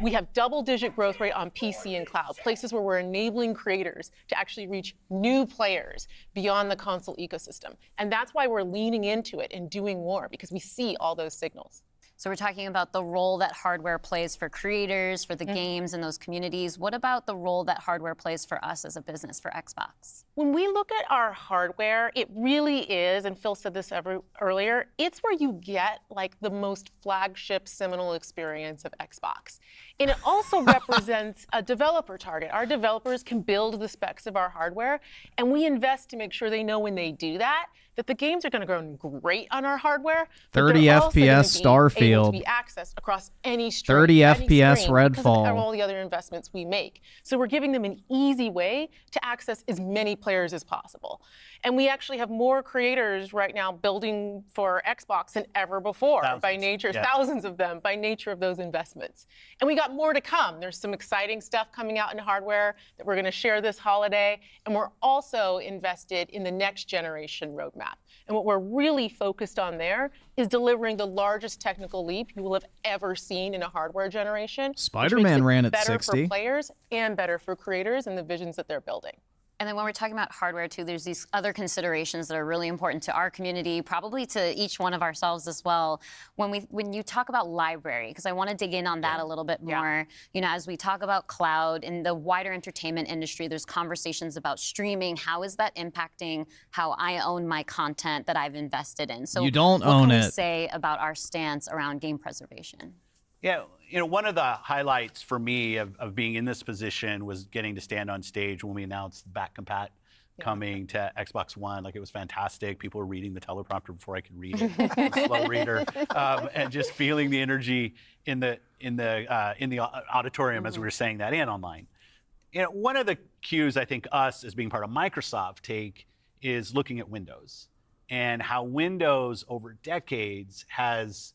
We have double-digit growth rate on PC and cloud, places where we're enabling creators to actually reach new players beyond the console ecosystem. And that's why we're leaning into it and doing more, because we see all those signals. So we're talking about the role that hardware plays for creators, for the games and those communities. What about the role that hardware plays for us as a business, for Xbox? When we look at our hardware, it really is, and Phil said this earlier, it's where you get like the most flagship seminal experience of Xbox. And it also represents a developer target. Our developers can build the specs of our hardware, and we invest to make sure they know when they do that, that the games are going to go great on our hardware. 30 FPS Starfield. Able to be accessed across any stream, 30 any FPS screen, Redfall. because of all the other investments we make. So we're giving them an easy way to access as many players as possible. And we actually have more creators right now building for Xbox than ever before, by nature, thousands of them, by nature of those investments. And we got more to come. There's some exciting stuff coming out in hardware that we're going to share this holiday. And we're also invested in the next generation roadmap. And what we're really focused on there is delivering the largest technical leap you will have ever seen in a hardware generation. Spider-Man ran at better 60. for players and better for creators and the visions that they're building. And then when we're talking about hardware too, there's these other considerations that are really important to our community, probably to each one of ourselves as well. When you talk about library, because I want to dig in on that a little bit more. You know, as we talk about cloud in the wider entertainment industry, there's conversations about streaming. How is that impacting how I own my content that I've invested in? So you don't what own can it. we say about our stance around game preservation? Yeah, you know, one of the highlights for me of being in this position was getting to stand on stage when we announced back compat coming to Xbox One. Like, it was fantastic. People were reading the teleprompter before I could read it. I'm a slow reader, and just feeling the energy in the auditorium as we were saying that and online. You know, one of the cues I think us as being part of Microsoft take is looking at Windows and how Windows over decades has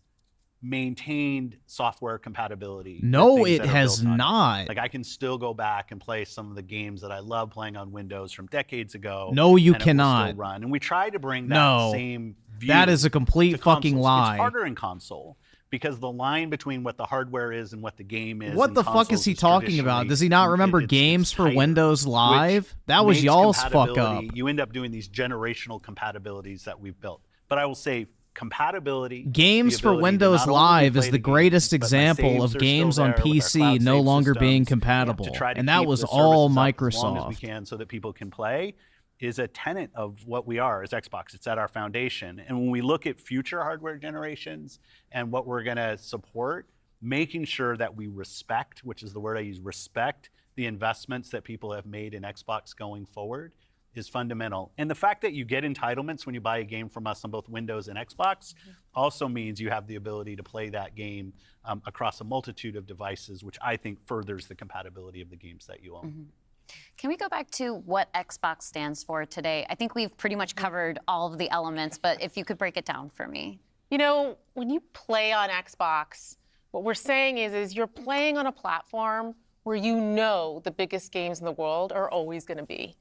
maintained software compatibility. No, it has not. Like, I can still go back and play some of the games that I love playing on Windows from decades ago. No, you and cannot. It will still run. And we try to bring that same view. That is a complete fucking consoles. lie. It's harder in console because the line between what the hardware is and what the game is. What the fuck is he talking about? Does he not remember Games for Windows Live? That was y'all's fuck up. You end up doing these generational compatibilities that we've built. But I will say, compatibility. Games for Windows Live is the greatest example of games on PC no longer being compatible, and that was all Microsoft. As long as we can, so that people can play, is a tenet of what we are as Xbox. It's at our foundation. And when we look at future hardware generations and what we're going to support, making sure that we respect, which is the word I use, respect the investments that people have made in Xbox going forward, is fundamental. And the fact that you get entitlements when you buy a game from us on both Windows and Xbox also means you have the ability to play that game across a multitude of devices, which I think furthers the compatibility of the games that you own. Can we go back to what Xbox stands for today? I think we've pretty much covered all of the elements, but if you could break it down for me. You know, when you play on Xbox, what we're saying is you're playing on a platform where you know the biggest games in the world are always going to be.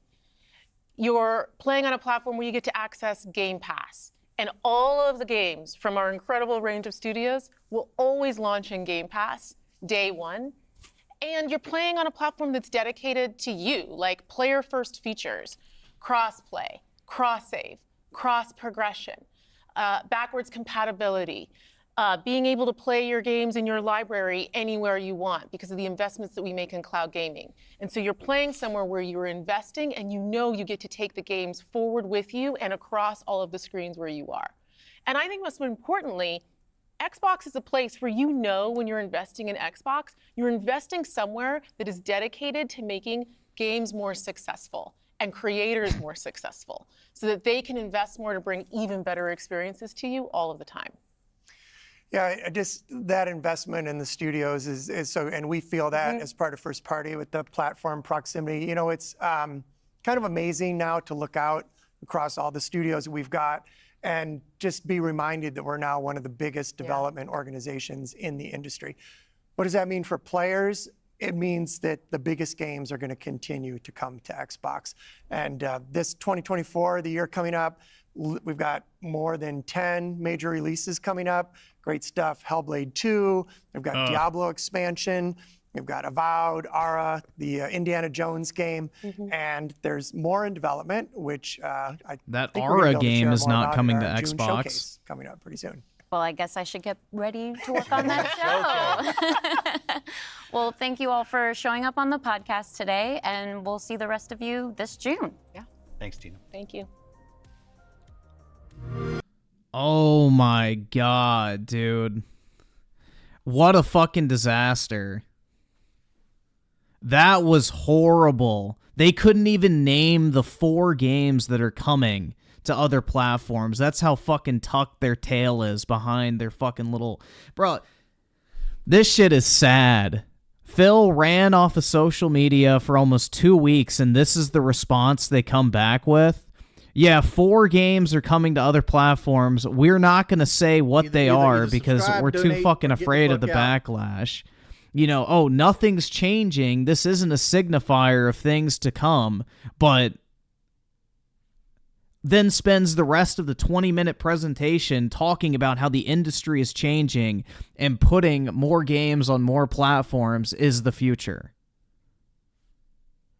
You're playing on a platform where you get to access Game Pass. And all of the games from our incredible range of studios will always launch in Game Pass day one. And you're playing on a platform that's dedicated to you, like player-first features, cross-play, cross-save, cross-progression, backwards compatibility, being able to play your games in your library anywhere you want because of the investments that we make in cloud gaming. And so you're playing somewhere where you're investing and you know you get to take the games forward with you and across all of the screens where you are. And I think most importantly, Xbox is a place where you know when you're investing in Xbox, you're investing somewhere that is dedicated to making games more successful and creators more successful so that they can invest more to bring even better experiences to you all of the time. Yeah, just that investment in the studios is so, and we feel that as part of first party with the platform proximity. You know, it's kind of amazing now to look out across all the studios we've got and just be reminded that we're now one of the biggest development organizations in the industry. What does that mean for players? It means that the biggest games are going to continue to come to Xbox. And this 2024, the year coming up, we've got more than 10 major releases coming up. Great stuff. Hellblade 2. We've got Diablo expansion. We've got Avowed, Ara, the Indiana Jones game. And there's more in development, which I that think Ara game is not coming to June Xbox. Showcase coming up pretty soon. Well, I guess I should get ready to work on that show. Well, thank you all for showing up on the podcast today, and we'll see the rest of you this June. Yeah. Thanks, Tina. Thank you. Oh my god, dude. What a fucking disaster. That was horrible. They couldn't even name the 4 games that are coming to other platforms. That's how fucking tucked their tail is behind their fucking little... Bro, this shit is sad. Phil ran off of social media for almost 2 weeks, and this is the response they come back with. Yeah, 4 games are coming to other platforms. We're not going to say what they are because we're too fucking afraid of the backlash. You know, oh, nothing's changing. This isn't a signifier of things to come, but then spends the rest of the 20-minute presentation talking about how the industry is changing and putting more games on more platforms is the future.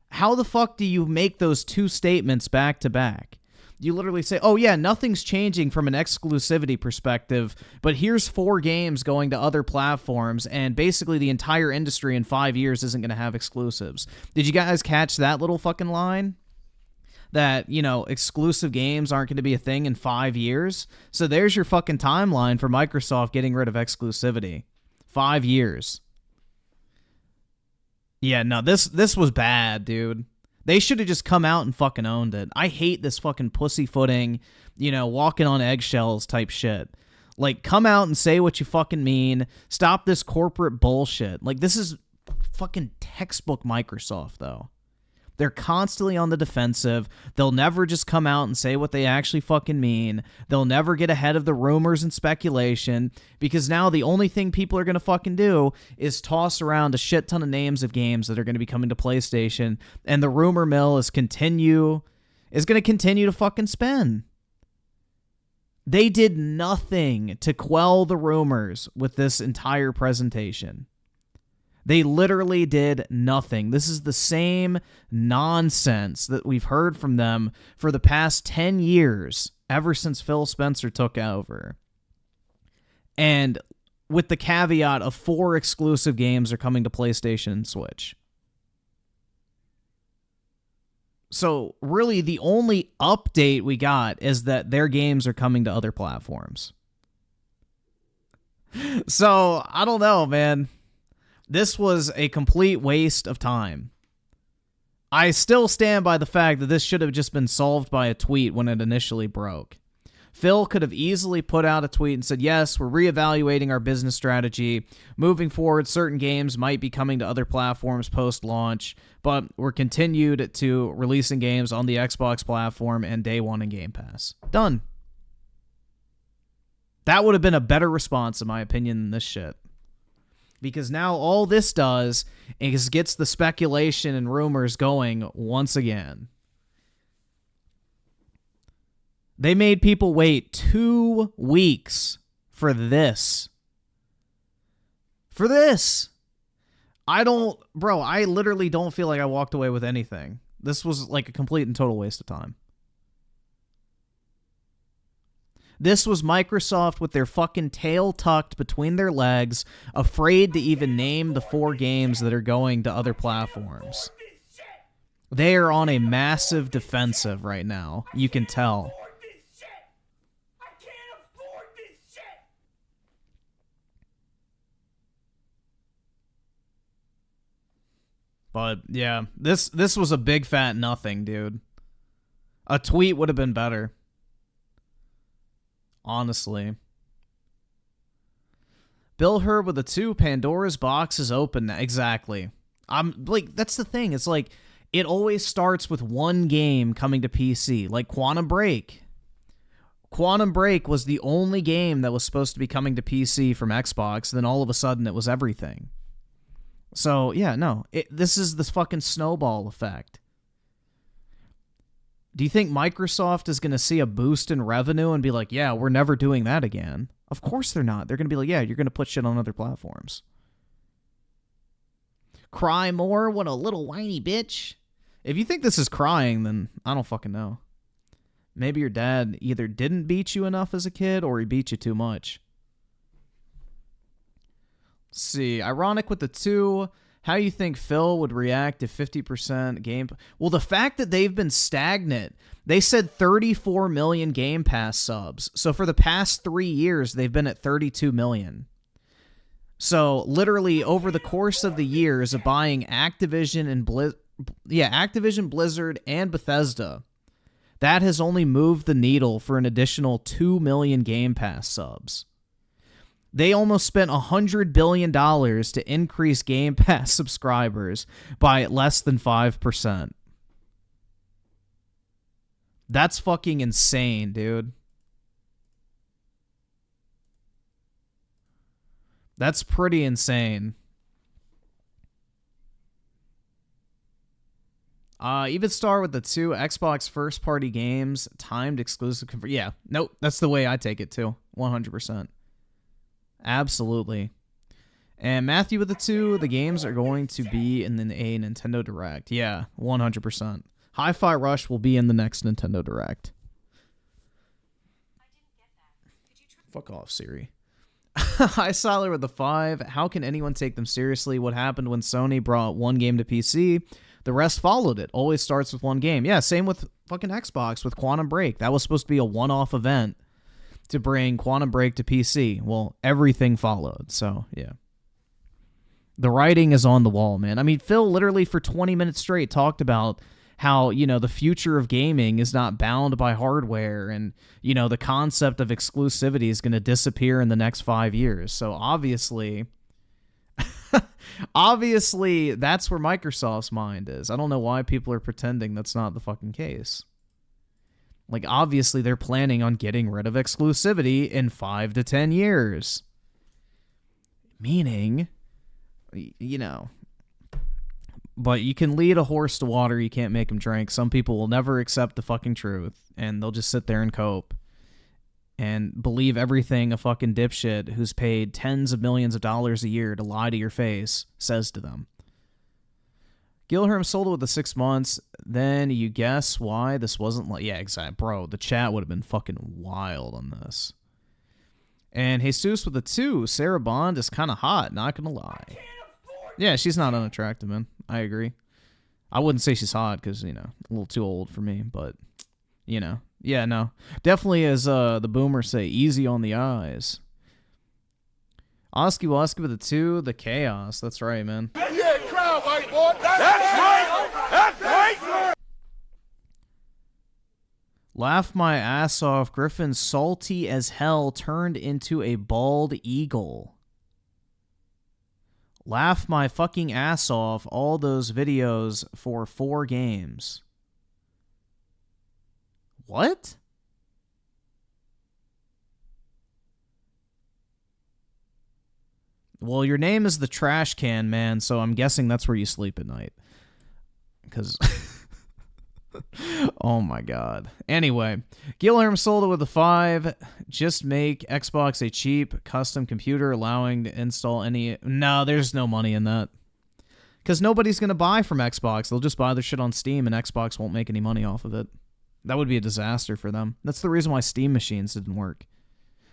How the fuck do you make those two statements back to back? You literally say, oh yeah, nothing's changing from an exclusivity perspective, but here's 4 games going to other platforms, and basically the entire industry in 5 years isn't going to have exclusives. Did you guys catch that little fucking line? That, you know, exclusive games aren't going to be a thing in 5 years? So there's your fucking timeline for Microsoft getting rid of exclusivity. 5 years. Yeah, no, this was bad, dude. They should have just come out and fucking owned it. I hate this fucking pussyfooting, you know, walking on eggshells type shit. Like, come out and say what you fucking mean. Stop this corporate bullshit. Like, this is fucking textbook Microsoft, though. They're constantly on the defensive. They'll never just come out and say what they actually fucking mean. They'll never get ahead of the rumors and speculation, because now the only thing people are going to fucking do is toss around a shit ton of names of games that are going to be coming to PlayStation, and the rumor mill is going to continue to fucking spin. They did nothing to quell the rumors with this entire presentation. They literally did nothing. This is the same nonsense that we've heard from them for the past 10 years, ever since Phil Spencer took over. And with the caveat of 4 exclusive games are coming to PlayStation and Switch. So really the only update we got is that their games are coming to other platforms. So, I don't know, man. This was a complete waste of time. I still stand by the fact that this should have just been solved by a tweet when it initially broke. Phil could have easily put out a tweet and said, yes, we're reevaluating our business strategy. Moving forward, certain games might be coming to other platforms post-launch, but we're continued to releasing games on the Xbox platform and day one in Game Pass. Done. That would have been a better response, in my opinion, than this shit. Because now all this does is gets the speculation and rumors going once again. They made people wait 2 weeks for this. For this. I literally don't feel like I walked away with anything. This was like a complete and total waste of time. This was Microsoft with their fucking tail tucked between their legs, afraid to even name the 4 games that are going to other platforms. They are on a massive defensive right now. You can tell. But yeah, this was a big fat nothing, dude. A tweet would have been better. Honestly. Bill Herr with a 2, Pandora's box is open now. Exactly. I'm like, that's the thing. It's like, it always starts with one game coming to PC, like Quantum Break. Quantum Break was the only game that was supposed to be coming to PC from Xbox, then all of a sudden it was everything. So, yeah, no. This is this fucking snowball effect. Do you think Microsoft is going to see a boost in revenue and be like, yeah, we're never doing that again? Of course they're not. They're going to be like, yeah, you're going to put shit on other platforms. Cry more when a little whiny bitch? If you think this is crying, then I don't fucking know. Maybe your dad either didn't beat you enough as a kid or he beat you too much. Let's see. Ironic with the 2. How you think Phil would react if 50% game... Well, the fact that they've been stagnant. They said 34 million Game Pass subs. So for the past 3 years, they've been at 32 million. So literally over the course of the years of buying Activision and Activision, Blizzard, and Bethesda, that has only moved the needle for an additional 2 million Game Pass subs. They almost spent $100 billion to increase Game Pass subscribers by less than 5%. That's fucking insane, dude. That's pretty insane. Even Star with the 2 Xbox first-party games, timed exclusive... Yeah, nope, that's the way I take it, too. 100%. Absolutely. And Matthew with the 2, the games are going to be in a Nintendo Direct. Yeah, 100%. Hi-Fi Rush will be in the next Nintendo Direct. Fuck off, Siri. Hi, Siler with the 5. How can anyone take them seriously? What happened when Sony brought one game to PC? The rest followed it. Always starts with one game. Yeah, same with fucking Xbox with Quantum Break. That was supposed to be a one-off event to bring Quantum Break to PC. Well, everything followed, so yeah. The writing is on the wall, man. I mean, Phil literally for 20 minutes straight talked about how, you know, the future of gaming is not bound by hardware and, you know, the concept of exclusivity is going to disappear in the next 5 years. So obviously, obviously that's where Microsoft's mind is. I don't know why people are pretending that's not the fucking case. Like, obviously they're planning on getting rid of exclusivity in 5 to 10 years. Meaning, you know, but you can lead a horse to water, you can't make him drink. Some people will never accept the fucking truth, and they'll just sit there and cope and believe everything a fucking dipshit who's paid tens of millions of dollars a year to lie to your face says to them. Gilherm sold it with the 6 months. Then you guess why this wasn't like... Yeah, exactly. Bro, the chat would have been fucking wild on this. And Jesus with the 2. Sarah Bond is kind of hot, not gonna lie. Yeah, she's not unattractive, man. I agree. I wouldn't say she's hot because, you know, a little too old for me, but, you know. Yeah, no. Definitely, as the boomers say, easy on the eyes. Oski Woski with the 2, the chaos. That's right, man. Yeah, crowd, white boy. That's right. That's right. Laugh my ass off. Griffin, salty as hell, turned into a bald eagle. Laugh my fucking ass off all those videos for 4 games. What? Well, your name is the Trash Can Man, so I'm guessing that's where you sleep at night. Because... oh my god. Anyway, Gilherm sold it with a 5. Just make Xbox a cheap custom computer allowing to install any... No, there's no money in that. Because nobody's going to buy from Xbox. They'll just buy their shit on Steam and Xbox won't make any money off of it. That would be a disaster for them. That's the reason why Steam machines didn't work.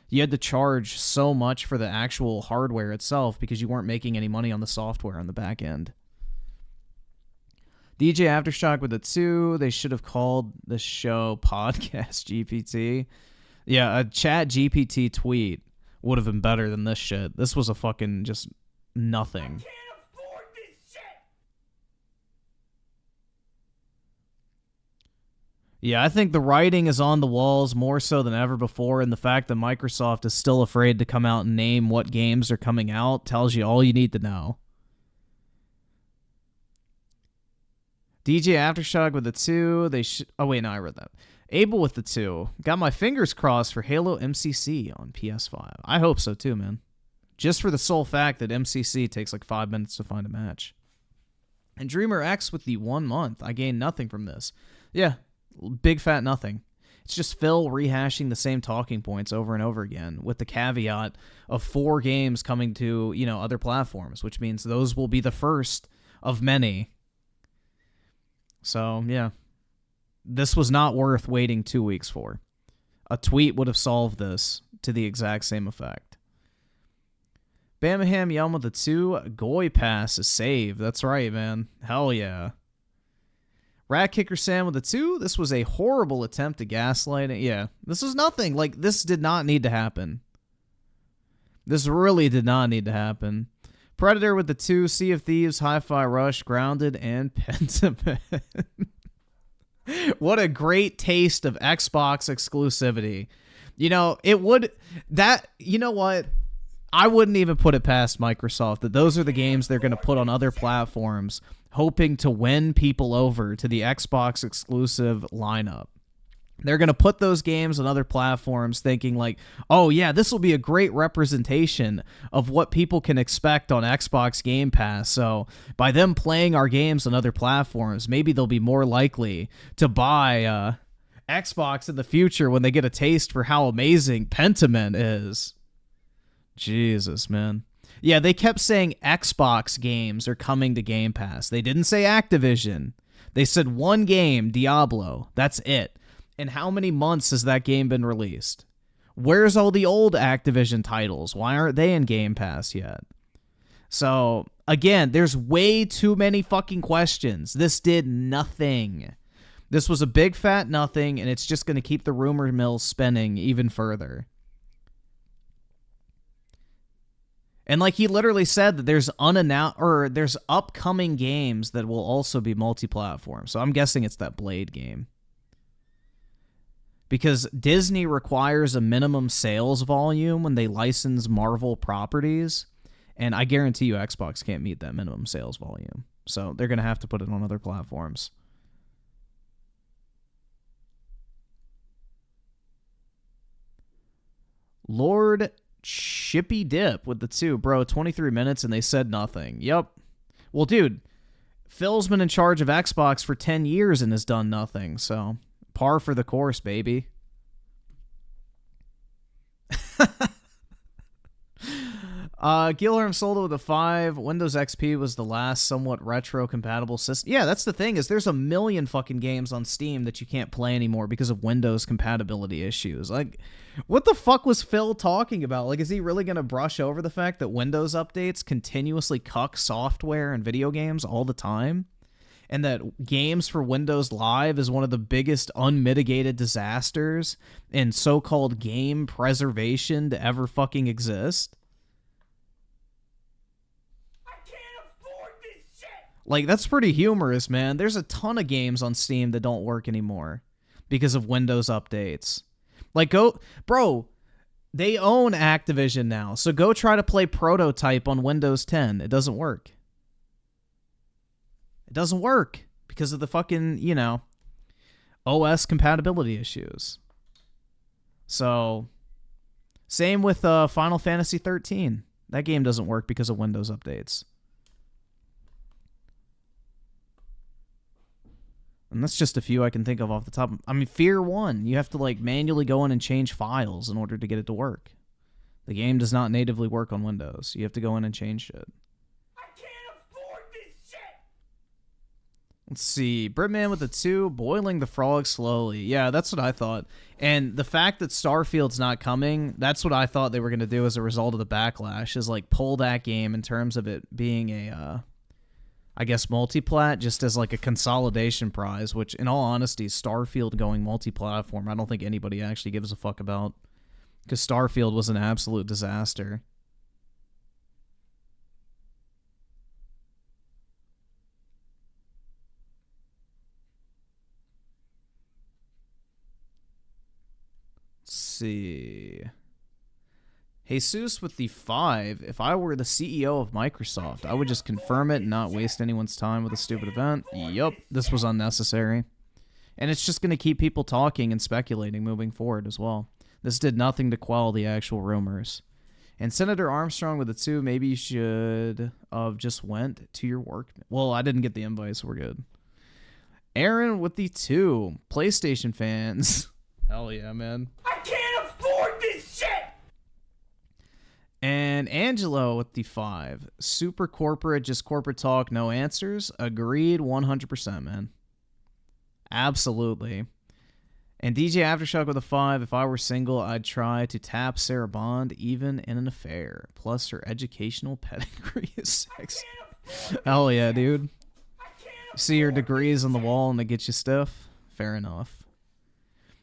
You had to charge so much for the actual hardware itself because you weren't making any money on the software on the back end. DJ Aftershock with a 2. They should have called the show Podcast GPT. Yeah, a Chat GPT tweet would have been better than this shit. This was a fucking just nothing. Yeah, I think the writing is on the walls more so than ever before, and the fact that Microsoft is still afraid to come out and name what games are coming out tells you all you need to know. DJ Aftershock with the 2. They should... Oh, wait, no, I read that. Abel with the 2. Got my fingers crossed for Halo MCC on PS5. I hope so, too, man. Just for the sole fact that MCC takes like 5 minutes to find a match. And Dreamer X with the 1 month. I gained nothing from this. Yeah, big fat nothing. It's just Phil rehashing the same talking points over and over again with the caveat of 4 games coming to, you know, other platforms, which means those will be the first of many. So, yeah. This was not worth waiting 2 weeks for. A tweet would have solved this to the exact same effect. Bamaham Yum with the 2. Goy Pass is saved. That's right, man. Hell yeah. Rat Kicker Sam with the 2. This was a horrible attempt to gaslight it. Yeah, this was nothing. Like, this did not need to happen. This really did not need to happen. Predator with the 2, Sea of Thieves, Hi-Fi Rush, Grounded, and Pentiment. What a great taste of Xbox exclusivity. You know, it would... That... You know what? I wouldn't even put it past Microsoft that those are the games they're going to put on other platforms, hoping to win people over to the Xbox exclusive lineup. They're going to put those games on other platforms thinking like, oh yeah, this will be a great representation of what people can expect on Xbox Game Pass. So by them playing our games on other platforms, maybe they'll be more likely to buy Xbox in the future when they get a taste for how amazing Pentiment is. Jesus, man. Yeah, they kept saying Xbox games are coming to Game Pass. They didn't say Activision. They said one game, Diablo. That's it. And how many months has that game been released? Where's all the old Activision titles? Why aren't they in Game Pass yet? So, again, there's way too many fucking questions. This did nothing. This was a big fat nothing, and it's just going to keep the rumor mill spinning even further. And like he literally said that there's there's upcoming games that will also be multi-platform. So I'm guessing it's that Blade game. Because Disney requires a minimum sales volume when they license Marvel properties, and I guarantee you Xbox can't meet that minimum sales volume. So they're going to have to put it on other platforms. Lord Shippy Dip with the 2. Bro, 23 minutes and they said nothing. Yep. Well, dude, Phil's been in charge of Xbox for 10 years and has done nothing, so par for the course, baby. Gilherm sold it with a 5. Windows XP was the last somewhat retro-compatible system. Yeah, that's the thing, is there's a million fucking games on Steam that you can't play anymore because of Windows compatibility issues. Like, what the fuck was Phil talking about? Like, is he really going to brush over the fact that Windows updates continuously cuck software and video games all the time? And that games for Windows Live is one of the biggest unmitigated disasters in so-called game preservation to ever fucking exist? Like, that's pretty humorous, man. There's a ton of games on Steam that don't work anymore because of Windows updates. Like, bro, they own Activision now, so go try to play Prototype on Windows 10. It doesn't work. It doesn't work because of the fucking, OS compatibility issues. So, same with Final Fantasy 13. That game doesn't work because of Windows updates. And that's just a few I can think of off the top. I mean, Fear 1, you have to like manually go in and change files in order to get it to work. The game does not natively work on Windows. You have to go in and change it. I can't afford this shit! Let's see. Britman with a 2, boiling the frog slowly. Yeah, that's what I thought. And the fact that Starfield's not coming, that's what I thought they were going to do as a result of the backlash, is like pull that game in terms of it being a... I guess multiplat, just as like a consolidation prize, which in all honesty, Starfield going multi-platform, I don't think anybody actually gives a fuck about, because Starfield was an absolute disaster. Let's see. Jesus with the 5. If I were the CEO of Microsoft, I would just confirm it and not waste anyone's time with a stupid event. Yup, this was unnecessary. And it's just going to keep people talking and speculating moving forward as well. This did nothing to quell the actual rumors. And Senator Armstrong with a 2, maybe you should have just went to your work. Well, I didn't get the invite, so we're good. Aaron with the 2. PlayStation fans. Hell yeah, man. I can't afford this shit! And Angelo with the 5. Super corporate, just corporate talk, no answers. Agreed 100%, man. Absolutely. And DJ Aftershock with a 5. If I were single, I'd try to tap Sarah Bond even in an affair. Plus her educational pedigree is sexy. Hell yeah, dude. See your degrees on the wall and they get you stiff? Fair enough.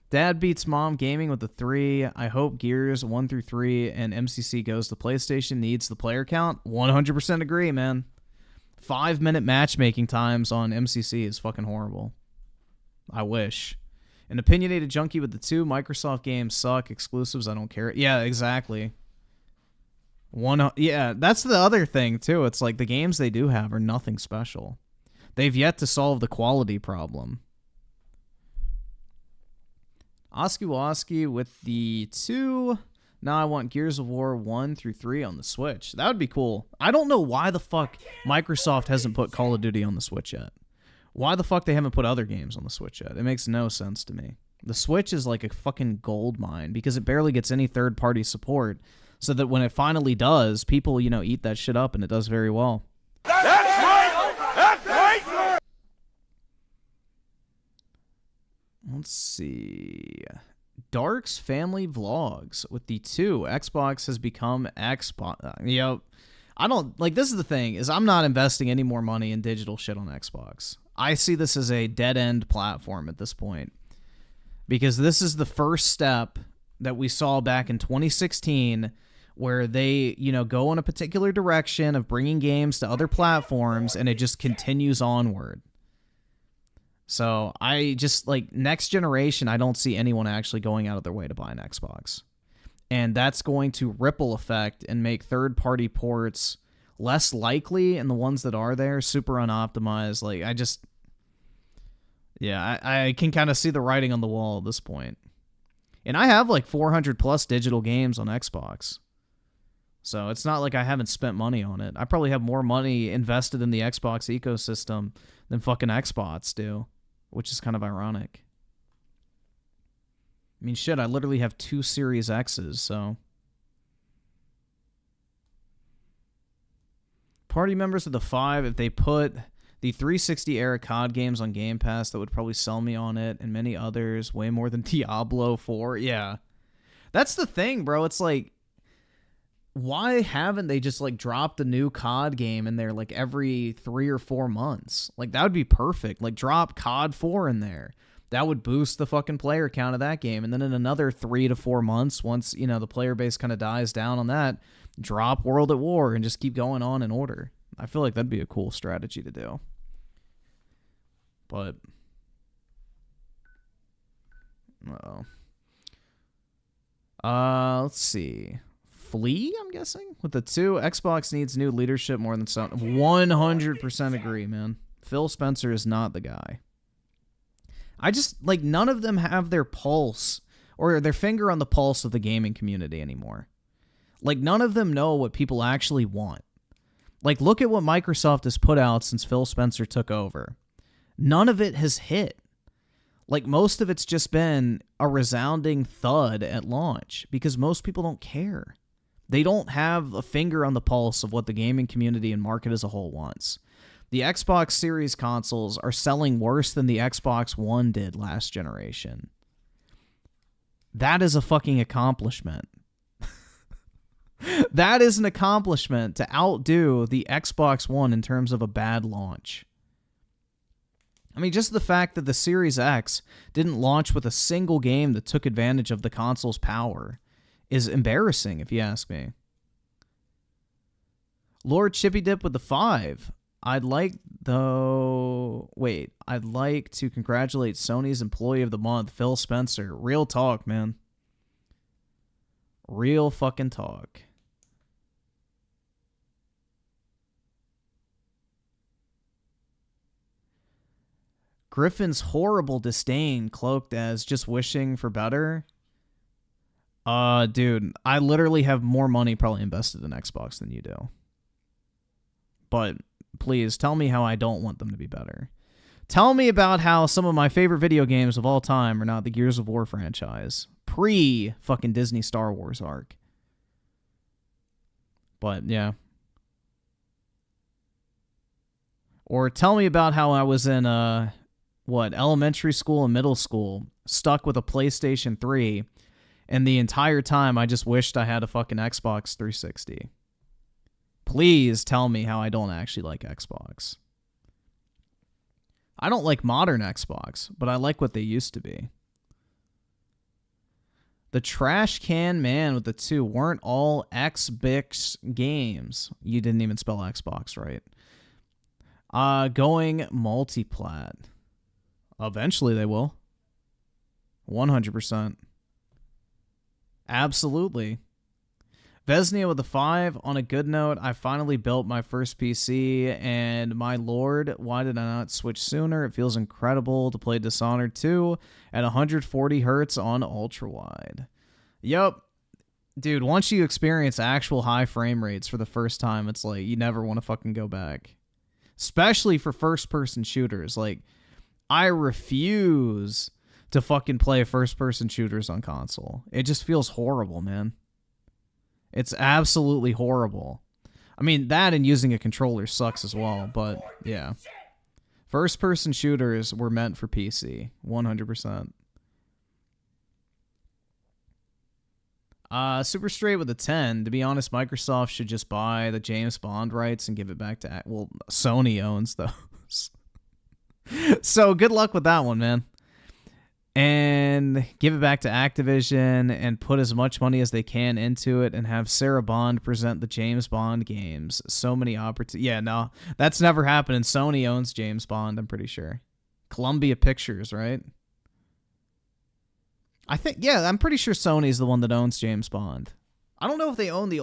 Dad beats Mom Gaming with a 3. I hope Gears 1 through 3 and MCC goes to PlayStation needs the player count. 100% agree, man. 5-minute matchmaking times on MCC is fucking horrible. I wish. An opinionated junkie with the 2. Microsoft games suck. Exclusives, I don't care. Yeah, exactly. Yeah, that's the other thing, too. It's like the games they do have are nothing special. They've yet to solve the quality problem. Oski with the 2. Now I want Gears of War 1 through 3 on the Switch. That would be cool. I don't know why the fuck Microsoft hasn't put Call of Duty on the Switch yet. Why the fuck they haven't put other games on the Switch yet? It makes no sense to me. The Switch is like a fucking gold mine because it barely gets any third-party support. so that when it finally does, people, eat that shit up, and it does very well. That's right! That's right! Let's see. Dark's family vlogs with the 2. Xbox has become Xbox. I don't like, this is the thing, is I'm not investing any more money in digital shit on Xbox. I see this as a dead-end platform at this point, because this is the first step that we saw back in 2016 where they, go in a particular direction of bringing games to other platforms, and it just continues onward. So I just, next generation, I don't see anyone actually going out of their way to buy an Xbox. And that's going to ripple effect and make third-party ports less likely, and the ones that are there, super unoptimized. I can kind of see the writing on the wall at this point. And I have 400 plus digital games on Xbox. So it's not like I haven't spent money on it. I probably have more money invested in the Xbox ecosystem than fucking Xbox do, which is kind of ironic. I mean, shit, I literally have 2 Series X's, so. Party members of the 5, if they put the 360 era COD games on Game Pass, that would probably sell me on it, and many others, way more than Diablo 4. Yeah. That's the thing, bro. It's why haven't they just dropped a new COD game in there every 3 or 4 months? That would be perfect. Drop COD 4 in there. That would boost the fucking player count of that game. And then in another 3 to 4 months, once, the player base kind of dies down on that, drop World at War and just keep going on in order. I feel like that'd be a cool strategy to do. But, let's see. Flea, I'm guessing? With the 2, Xbox needs new leadership more than some. 100% agree, man. Phil Spencer is not the guy. I just, none of them have their pulse or their finger on the pulse of the gaming community anymore. None of them know what people actually want. Look at what Microsoft has put out since Phil Spencer took over. None of it has hit. Most of it's just been a resounding thud at launch because most people don't care. They don't have a finger on the pulse of what the gaming community and market as a whole wants. The Xbox Series consoles are selling worse than the Xbox One did last generation. That is a fucking accomplishment. That is an accomplishment to outdo the Xbox One in terms of a bad launch. I mean, just the fact that the Series X didn't launch with a single game that took advantage of the console's power is embarrassing, if you ask me. Lord Chippy Dip with the 5. I'd like to congratulate Sony's Employee of the Month, Phil Spencer. Real talk, man. Real fucking talk. Griffin's horrible disdain cloaked as just wishing for better. Dude, I literally have more money probably invested in Xbox than you do. But please tell me how I don't want them to be better. Tell me about how some of my favorite video games of all time are not the Gears of War franchise. Pre-fucking Disney Star Wars arc. But, yeah. Or tell me about how I was in, elementary school and middle school, stuck with a PlayStation 3, and the entire time I just wished I had a fucking Xbox 360. Please tell me how I don't actually like Xbox. I don't like modern Xbox, but I like what they used to be. The Trash Can Man with the 2 weren't all Xbox games. You didn't even spell Xbox right. Going multiplat. Eventually they will. 100%. Absolutely. Vesnia with the 5. On a good note, I finally built my first PC, and my lord, why did I not switch sooner? It feels incredible to play Dishonored 2 at 140 hertz on ultra-wide. Yup. Dude, once you experience actual high frame rates for the first time, it's like you never want to fucking go back. Especially for first-person shooters. I refuse to fucking play first-person shooters on console. It just feels horrible, man. It's absolutely horrible. I mean, that and using a controller sucks as well, but yeah. First-person shooters were meant for PC, 100%. Super straight with a 10. To be honest, Microsoft should just buy the James Bond rights and give it back to... Well, Sony owns those. So good luck with that one, man. And give it back to Activision and put as much money as they can into it and have Sarah Bond present the James Bond games. So many opportunities. Yeah, no, that's never happened. And Sony owns James Bond, I'm pretty sure. Columbia Pictures, right? I think, yeah, I'm pretty sure Sony's the one that owns James Bond. I don't know if they own the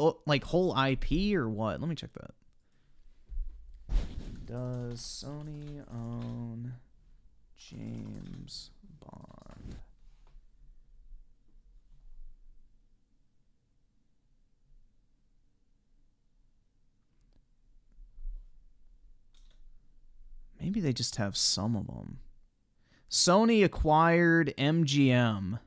whole IP or what. Let me check that. Does Sony own James Bond? Maybe they just have some of them. Sony acquired MGM.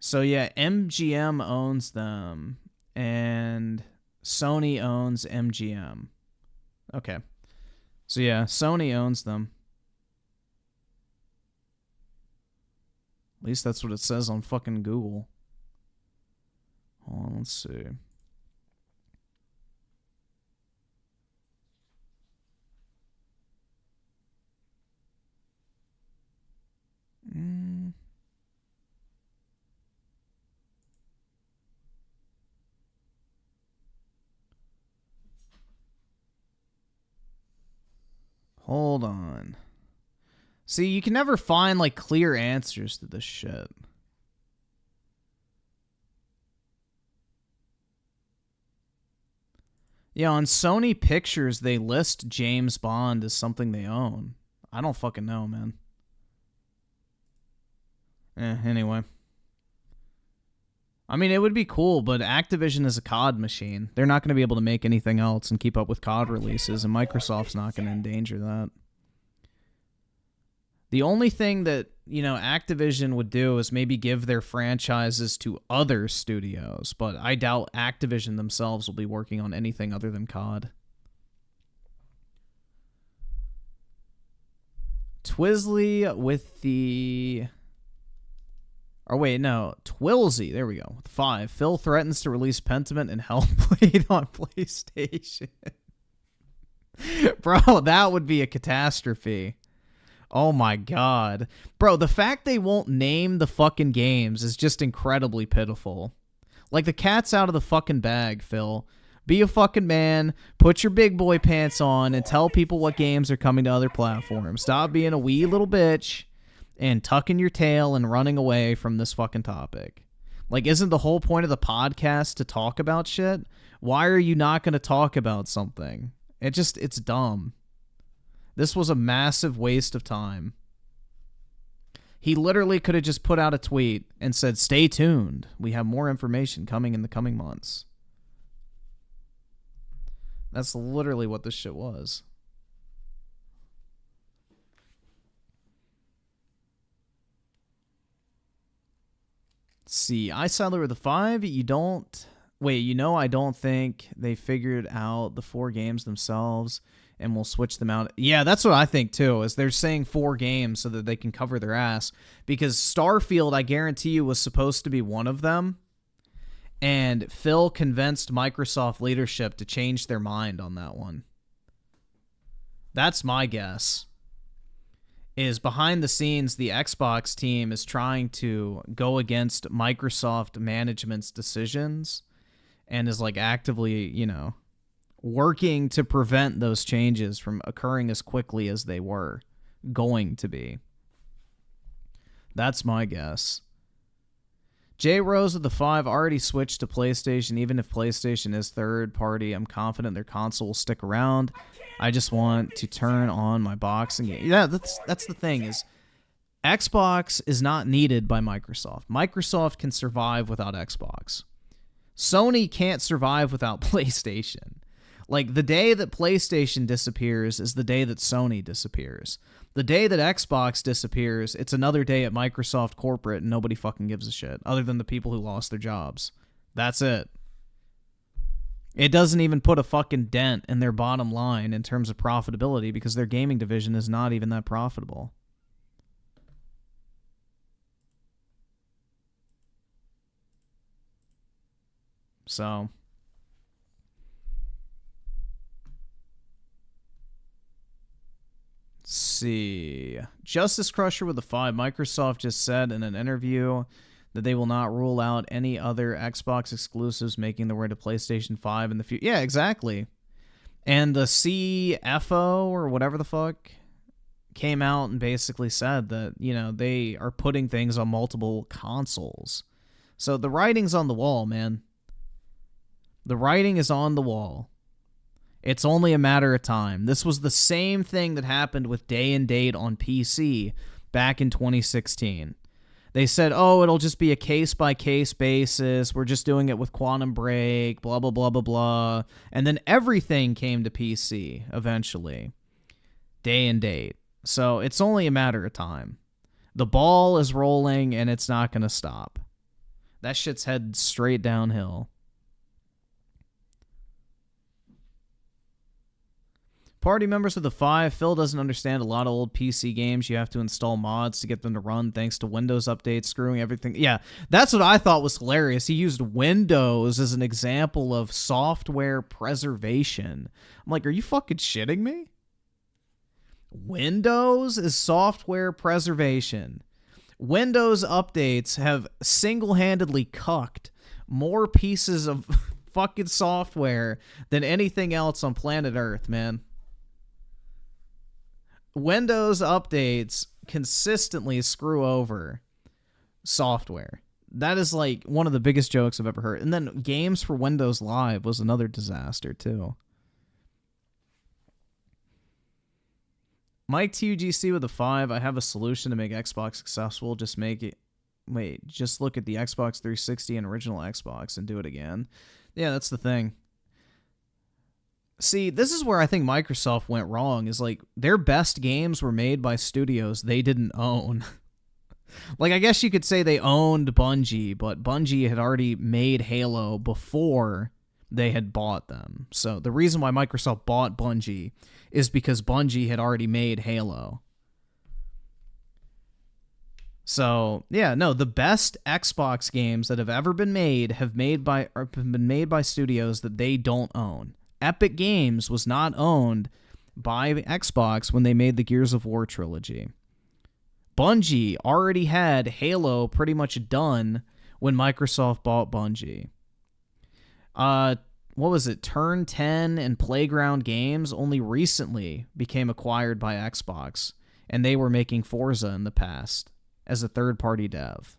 So yeah, MGM owns them, and Sony owns MGM. Okay. So yeah, Sony owns them. At least that's what it says on fucking Google. Hold on, let's see. Hold on. See, you can never find, like, clear answers to this shit. Yeah, on Sony Pictures, they list James Bond as something they own. I don't fucking know, man. Anyway. I mean, it would be cool, but Activision is a COD machine. They're not going to be able to make anything else and keep up with COD releases, and Microsoft's not going to endanger that. The only thing that, you know, Activision would do is maybe give their franchises to other studios, but I doubt Activision themselves will be working on anything other than COD. Twizzly with the... Oh, wait, no. Twilzy. There we go. With 5. Phil threatens to release Pentiment and Hellblade on PlayStation. Bro, that would be a catastrophe. Oh, my God. Bro, the fact they won't name the fucking games is just incredibly pitiful. Like, the cat's out of the fucking bag, Phil. Be a fucking man, put your big boy pants on, and tell people what games are coming to other platforms. Stop being a wee little bitch and tucking your tail and running away from this fucking topic. Like, isn't the whole point of the podcast to talk about shit? Why are you not going to talk about something? It's dumb. This was a massive waste of time. He literally could have just put out a tweet and said, stay tuned. We have more information coming in the coming months. That's literally what this shit was. See, I Sadler with a 5. You don't... Wait, you know I don't think they figured out the 4 games themselves and will switch them out. Yeah, that's what I think too, is they're saying 4 games so that they can cover their ass. Because Starfield, I guarantee you, was supposed to be one of them. And Phil convinced Microsoft leadership to change their mind on that one. That's my guess. Is behind the scenes, the Xbox team is trying to go against Microsoft management's decisions and is like actively, you know, working to prevent those changes from occurring as quickly as they were going to be. That's my guess. J Rose with the 5 already switched to PlayStation. Even if PlayStation is third party, I'm confident their console will stick around. I just want to turn on my boxing game. Yeah, that's the thing, is Xbox is not needed by Microsoft. Microsoft can survive without Xbox. Sony can't survive without PlayStation. Like, the day that PlayStation disappears is the day that Sony disappears. The day that Xbox disappears, it's another day at Microsoft corporate and nobody fucking gives a shit, other than the people who lost their jobs. That's it. It doesn't even put a fucking dent in their bottom line in terms of profitability because their gaming division is not even that profitable. So, let's see. Justice Crusher with a 5. Microsoft just said in an interview that they will not rule out any other Xbox exclusives making their way to PlayStation 5 in the future. Yeah, exactly. And the CFO or whatever the fuck came out and basically said that, you know, they are putting things on multiple consoles. So the writing's on the wall, man. The writing is on the wall. It's only a matter of time. This was the same thing that happened with Day and Date on PC back in 2016. They said, oh, it'll just be a case-by-case basis. We're just doing it with Quantum Break, blah, blah, blah, blah, blah. And then everything came to PC eventually. Day and Date. So it's only a matter of time. The ball is rolling, and it's not going to stop. That shit's headed straight downhill. Party members of the 5, Phil doesn't understand a lot of old PC games. You have to install mods to get them to run thanks to Windows updates, screwing everything. Yeah, that's what I thought was hilarious. He used Windows as an example of software preservation. I'm like, are you fucking shitting me? Windows is software preservation. Windows updates have single-handedly cucked more pieces of fucking software than anything else on planet Earth, man. Windows updates consistently screw over software. That is like one of the biggest jokes I've ever heard. And then games for Windows Live was another disaster too. Mike TUGC with a 5. I have a solution to make Xbox successful. Just make it... Wait, just look at the Xbox 360 and original Xbox and do it again. Yeah, that's the thing. See, this is where I think Microsoft went wrong, is like their best games were made by studios they didn't own. Like, I guess you could say they owned Bungie, but Bungie had already made Halo before they had bought them. So the reason why Microsoft bought Bungie is because Bungie had already made Halo. So, yeah, no, the best Xbox games that have ever been made have been made by studios that they don't own. Epic Games was not owned by Xbox when they made the Gears of War trilogy. Bungie already had Halo pretty much done when Microsoft bought Bungie. What was it? Turn 10 and Playground Games only recently became acquired by Xbox, and they were making Forza in the past as a third-party dev.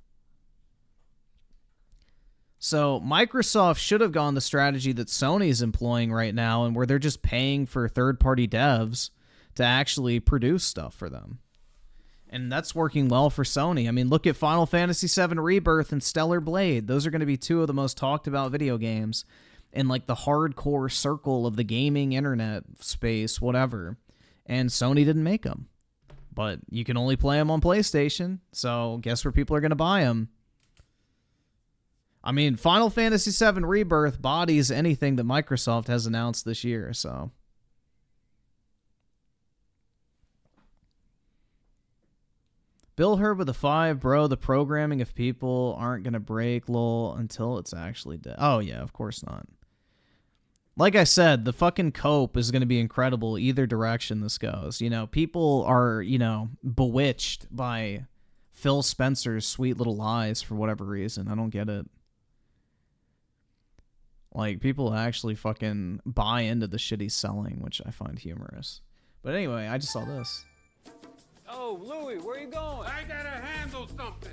So Microsoft should have gone the strategy that Sony's employing right now, and where they're just paying for third-party devs to actually produce stuff for them. And that's working well for Sony. I mean, look at Final Fantasy VII Rebirth and Stellar Blade. Those are going to be two of the most talked about video games in like the hardcore circle of the gaming internet space, whatever. And Sony didn't make them. But you can only play them on PlayStation, so guess where people are going to buy them? I mean, Final Fantasy VII Rebirth bodies anything that Microsoft has announced this year, so. Bill Herb with a 5, bro, the programming of people aren't going to break, lol, until it's actually dead. Oh, yeah, of course not. Like I said, the fucking cope is going to be incredible either direction this goes. You know, people are, you know, bewitched by Phil Spencer's sweet little lies for whatever reason. I don't get it. Like, people actually fucking buy into the shit he's selling, which I find humorous. But anyway, I just saw this. Oh, Louie, where you going? I gotta handle something.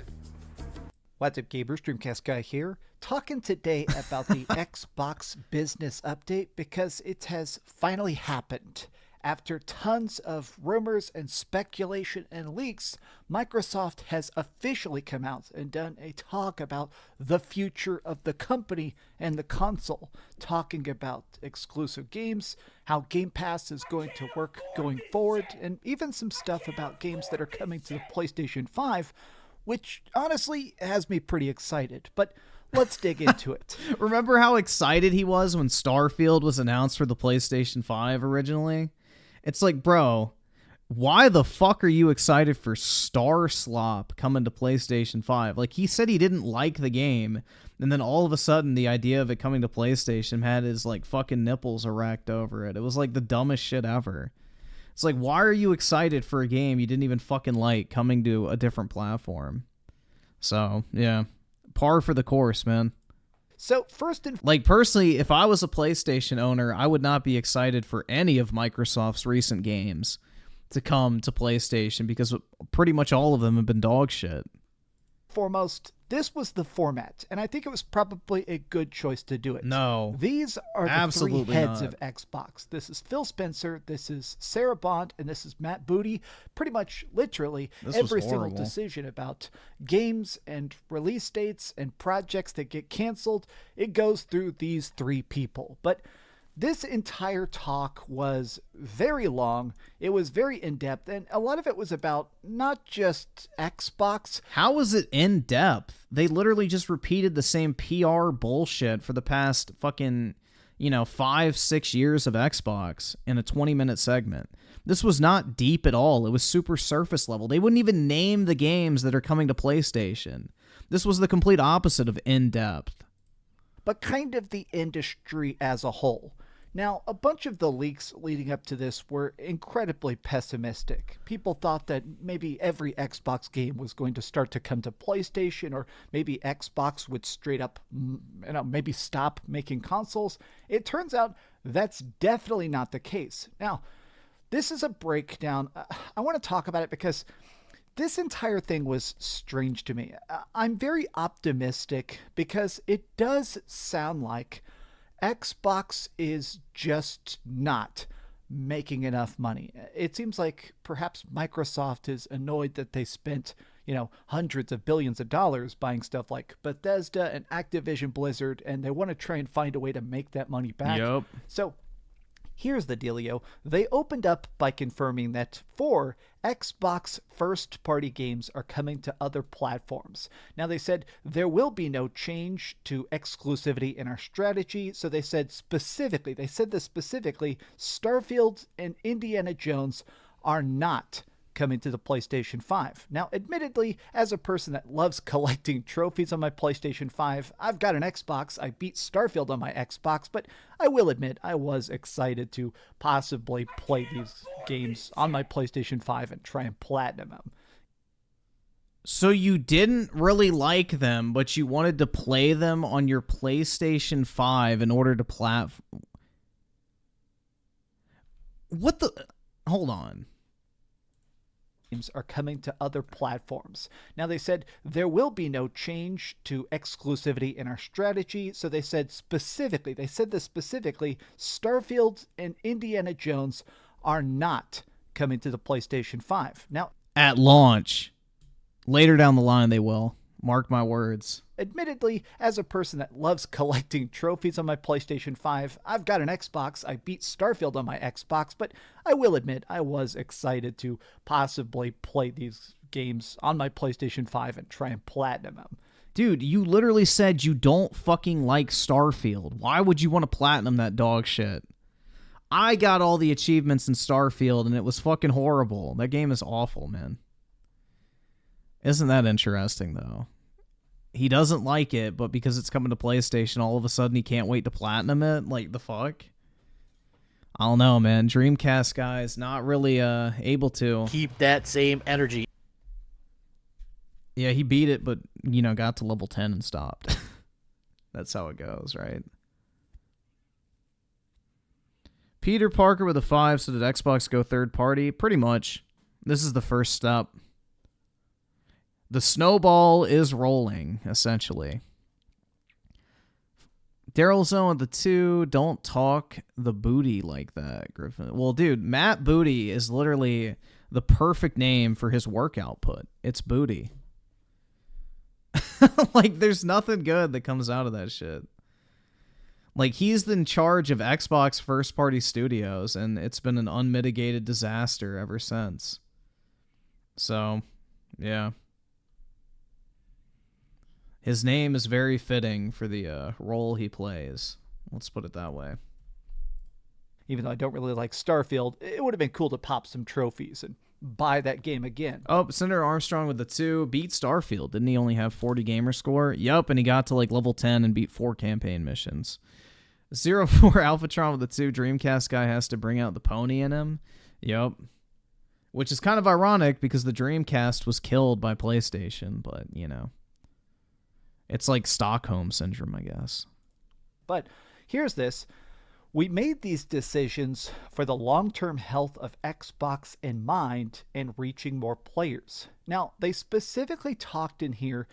What's up, Gaber? Streamcast Guy here, talking today about the Xbox business update because it has finally happened. After tons of rumors and speculation and leaks, Microsoft has officially come out and done a talk about the future of the company and the console, talking about exclusive games, how Game Pass is going to work going forward, and even some stuff about games that are coming to the PlayStation 5, which honestly has me pretty excited. But let's dig into it. Remember how excited he was when Starfield was announced for the PlayStation 5 originally? It's like, bro, why the fuck are you excited for Star Slop coming to PlayStation 5? Like, he said he didn't like the game, and then all of a sudden the idea of it coming to PlayStation had his, like, fucking nipples erect over it. It was, like, the dumbest shit ever. It's like, why are you excited for a game you didn't even fucking like coming to a different platform? So, yeah. Par for the course, man. So, first and... Like, personally, if I was a PlayStation owner, I would not be excited for any of Microsoft's recent games to come to PlayStation because pretty much all of them have been dog shit. Foremost, this was the format, and I think it was probably a good choice to do it. No. These are the Absolutely three heads not. of Xbox. This is Phil Spencer, this is Sarah Bond, and this is Matt Booty. Pretty much, literally, every single decision about games and release dates and projects that get canceled, it goes through these three people. But this entire talk was very long. It was very in-depth, and a lot of it was about not just Xbox. How was it in-depth? They literally just repeated the same PR bullshit for the past fucking, 5-6 years of Xbox in a 20-minute segment. This was not deep at all. It was super surface level. They wouldn't even name the games that are coming to PlayStation. This was the complete opposite of in-depth. But kind of the industry as a whole. Now, a bunch of the leaks leading up to this were incredibly pessimistic. People thought that maybe every Xbox game was going to start to come to PlayStation, or maybe Xbox would straight up, maybe stop making consoles. It turns out that's definitely not the case. Now, this is a breakdown. I want to talk about it because this entire thing was strange to me. I'm very optimistic because it does sound like Xbox is just not making enough money. It seems like perhaps Microsoft is annoyed that they spent, hundreds of billions of dollars buying stuff like Bethesda and Activision Blizzard, and they want to try and find a way to make that money back. Yep. So here's the dealio. They opened up by confirming that 4 Xbox first-party games are coming to other platforms. Now, they said there will be no change to exclusivity in our strategy. So they said specifically, Starfield and Indiana Jones are not coming to the PlayStation 5. Now, admittedly, as a person that loves collecting trophies on my PlayStation 5, I've got an Xbox. I beat Starfield on my Xbox, but I will admit I was excited to possibly play these games on my PlayStation 5 and try and platinum them. So you didn't really like them, but you wanted to play them on your PlayStation 5 in order to What the... Hold on. Games are coming to other platforms. Now, they said there will be no change to exclusivity in our strategy. So they said specifically, Starfield and Indiana Jones are not coming to the PlayStation 5. Now, at launch. Later down the line, they will. Mark my words. Admittedly, as a person that loves collecting trophies on my PlayStation 5, I've got an Xbox. I beat Starfield on my Xbox, but I will admit I was excited to possibly play these games on my PlayStation 5 and try and platinum them. Dude, you literally said you don't fucking like Starfield. Why would you want to platinum that dog shit? I got all the achievements in Starfield, and it was fucking horrible. That game is awful, man. Isn't that interesting, though? He doesn't like it, but because it's coming to PlayStation, all of a sudden he can't wait to platinum it? Like, the fuck? I don't know, man. Dreamcast guy's not really able to keep that same energy. Yeah, he beat it, but, got to level 10 and stopped. That's how it goes, right? Peter Parker with a 5, so did Xbox go third party? Pretty much. This is the first step. The snowball is rolling, essentially. Daryl Zone with the 2, don't talk the booty like that, Griffin. Well, dude, Matt Booty is literally the perfect name for his work output. It's Booty. Like, there's nothing good that comes out of that shit. Like, he's in charge of Xbox first-party studios, and it's been an unmitigated disaster ever since. So, yeah. His name is very fitting for the role he plays. Let's put it that way. Even though I don't really like Starfield, it would have been cool to pop some trophies and buy that game again. Oh, Senator Armstrong with the 2 beat Starfield. Didn't he only have 40 gamer score? Yup, and he got to like level 10 and beat 4 campaign missions. 04 Alphatron with the 2 Dreamcast guy has to bring out the pony in him. Yup. Which is kind of ironic because the Dreamcast was killed by PlayStation, but, you know. It's like Stockholm Syndrome, I guess. But here's this. We made these decisions for the long-term health of Xbox in mind and reaching more players. Now, they specifically talked in here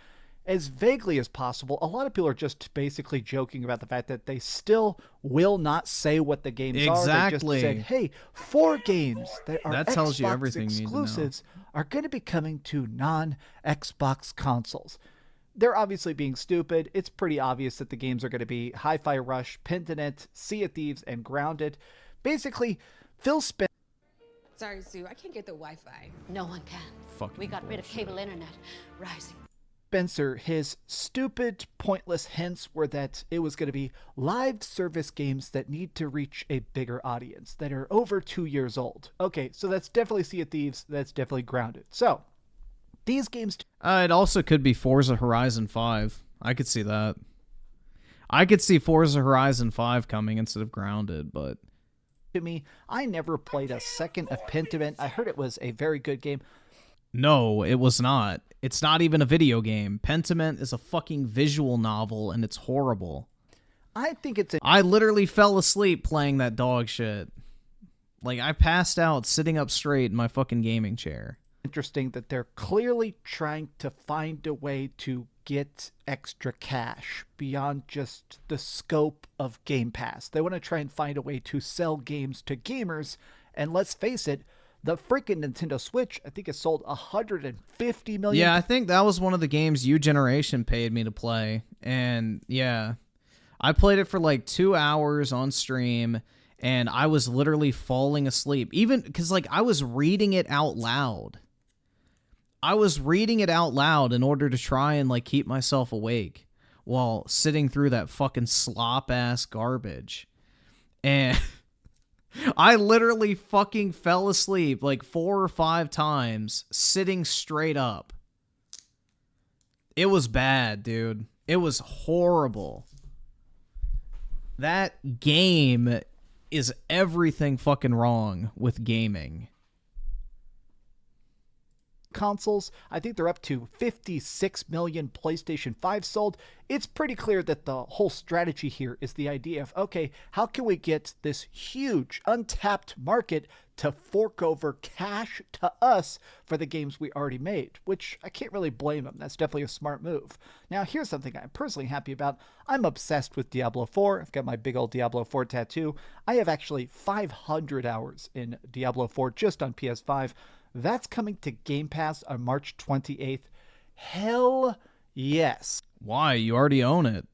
as vaguely as possible. A lot of people are just basically joking about the fact that they still will not say what the games are. They just said, hey, 4 games that are that tells Xbox you everything exclusives are going to be coming to non-Xbox consoles. They're obviously being stupid. It's pretty obvious that the games are going to be Hi-Fi Rush, Kontent, Sea of Thieves, and Grounded. Basically, Phil Spencer... Sorry, Sue, I can't get the Wi-Fi. No one can. Fucking we got rid of cable internet. Rising. Spencer, his stupid, pointless hints were that it was going to be live service games that need to reach a bigger audience, that are over 2 years old. Okay, so that's definitely Sea of Thieves. That's definitely Grounded. So... these games... it also could be Forza Horizon 5. I could see that. I could see Forza Horizon 5 coming instead of Grounded, but... to me, I never played a second of Pentiment. I heard it was a very good game. No, it was not. It's not even a video game. Pentiment is a fucking visual novel, and it's horrible. I think it's... I literally fell asleep playing that dog shit. Like, I passed out sitting up straight in my fucking gaming chair. Interesting that they're clearly trying to find a way to get extra cash beyond just the scope of Game Pass. They want to try and find a way to sell games to gamers, and let's face it, the freaking Nintendo Switch, I think it sold 150 million. Yeah, I think that was one of the games U-Generation paid me to play, and yeah, I played it for like 2 hours on stream, and I was literally falling asleep, even because like I was reading it out loud. I was reading it out loud in order to try and like keep myself awake while sitting through that fucking slop ass garbage. And I literally fucking fell asleep like 4 or 5 times sitting straight up. It was bad, dude. It was horrible. That game is everything fucking wrong with gaming. Consoles. I think they're up to 56 million PlayStation 5 sold. It's pretty clear that the whole strategy here is the idea of, okay, how can we get this huge untapped market to fork over cash to us for the games we already made, which I can't really blame them. That's definitely a smart move. Now, here's something I'm personally happy about. I'm obsessed with Diablo 4. I've got my big old Diablo 4 tattoo. I have actually 500 hours in Diablo 4 just on PS5. That's coming to Game Pass on March 28th. Hell yes. Why? You already own it.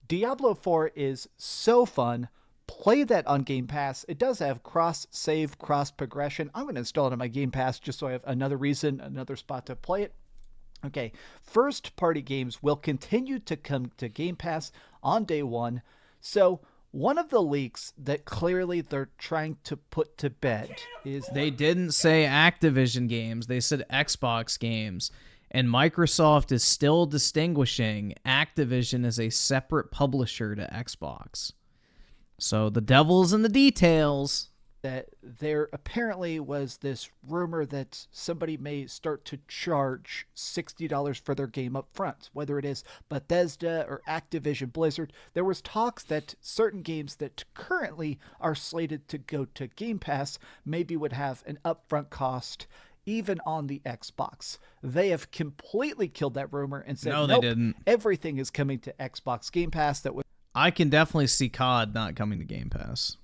Diablo 4 is so fun. Play that on Game Pass. It does have cross-save, cross-progression. I'm going to install it on my Game Pass just so I have another reason, another spot to play it. Okay, first-party games will continue to come to Game Pass on day one. So... one of the leaks that clearly they're trying to put to bed is... they didn't say Activision games. They said Xbox games. And Microsoft is still distinguishing Activision as a separate publisher to Xbox. So the devil's in the details. That there apparently was this rumor that somebody may start to charge $60 for their game up front, whether it is Bethesda or Activision Blizzard. There was talks that certain games that currently are slated to go to Game Pass maybe would have an upfront cost even on the Xbox. They have completely killed that rumor and said, no, nope, they didn't. Everything is coming to Xbox Game Pass. That was... I can definitely see COD not coming to Game Pass.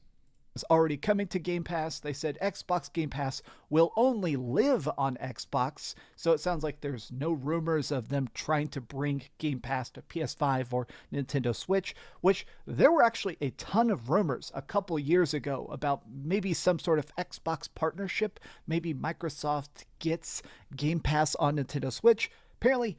Is already coming to Game Pass. They said Xbox Game Pass will only live on Xbox, so it sounds like there's no rumors of them trying to bring Game Pass to PS5 or Nintendo Switch, which there were actually a ton of rumors a couple years ago about maybe some sort of Xbox partnership. Maybe Microsoft gets Game Pass on Nintendo Switch. Apparently,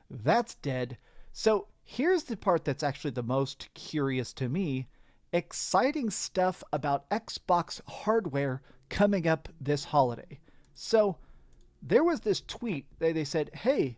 That's dead. So here's the part that's actually the most curious to me. Exciting stuff about Xbox hardware coming up this holiday. So there was this tweet that they said, hey,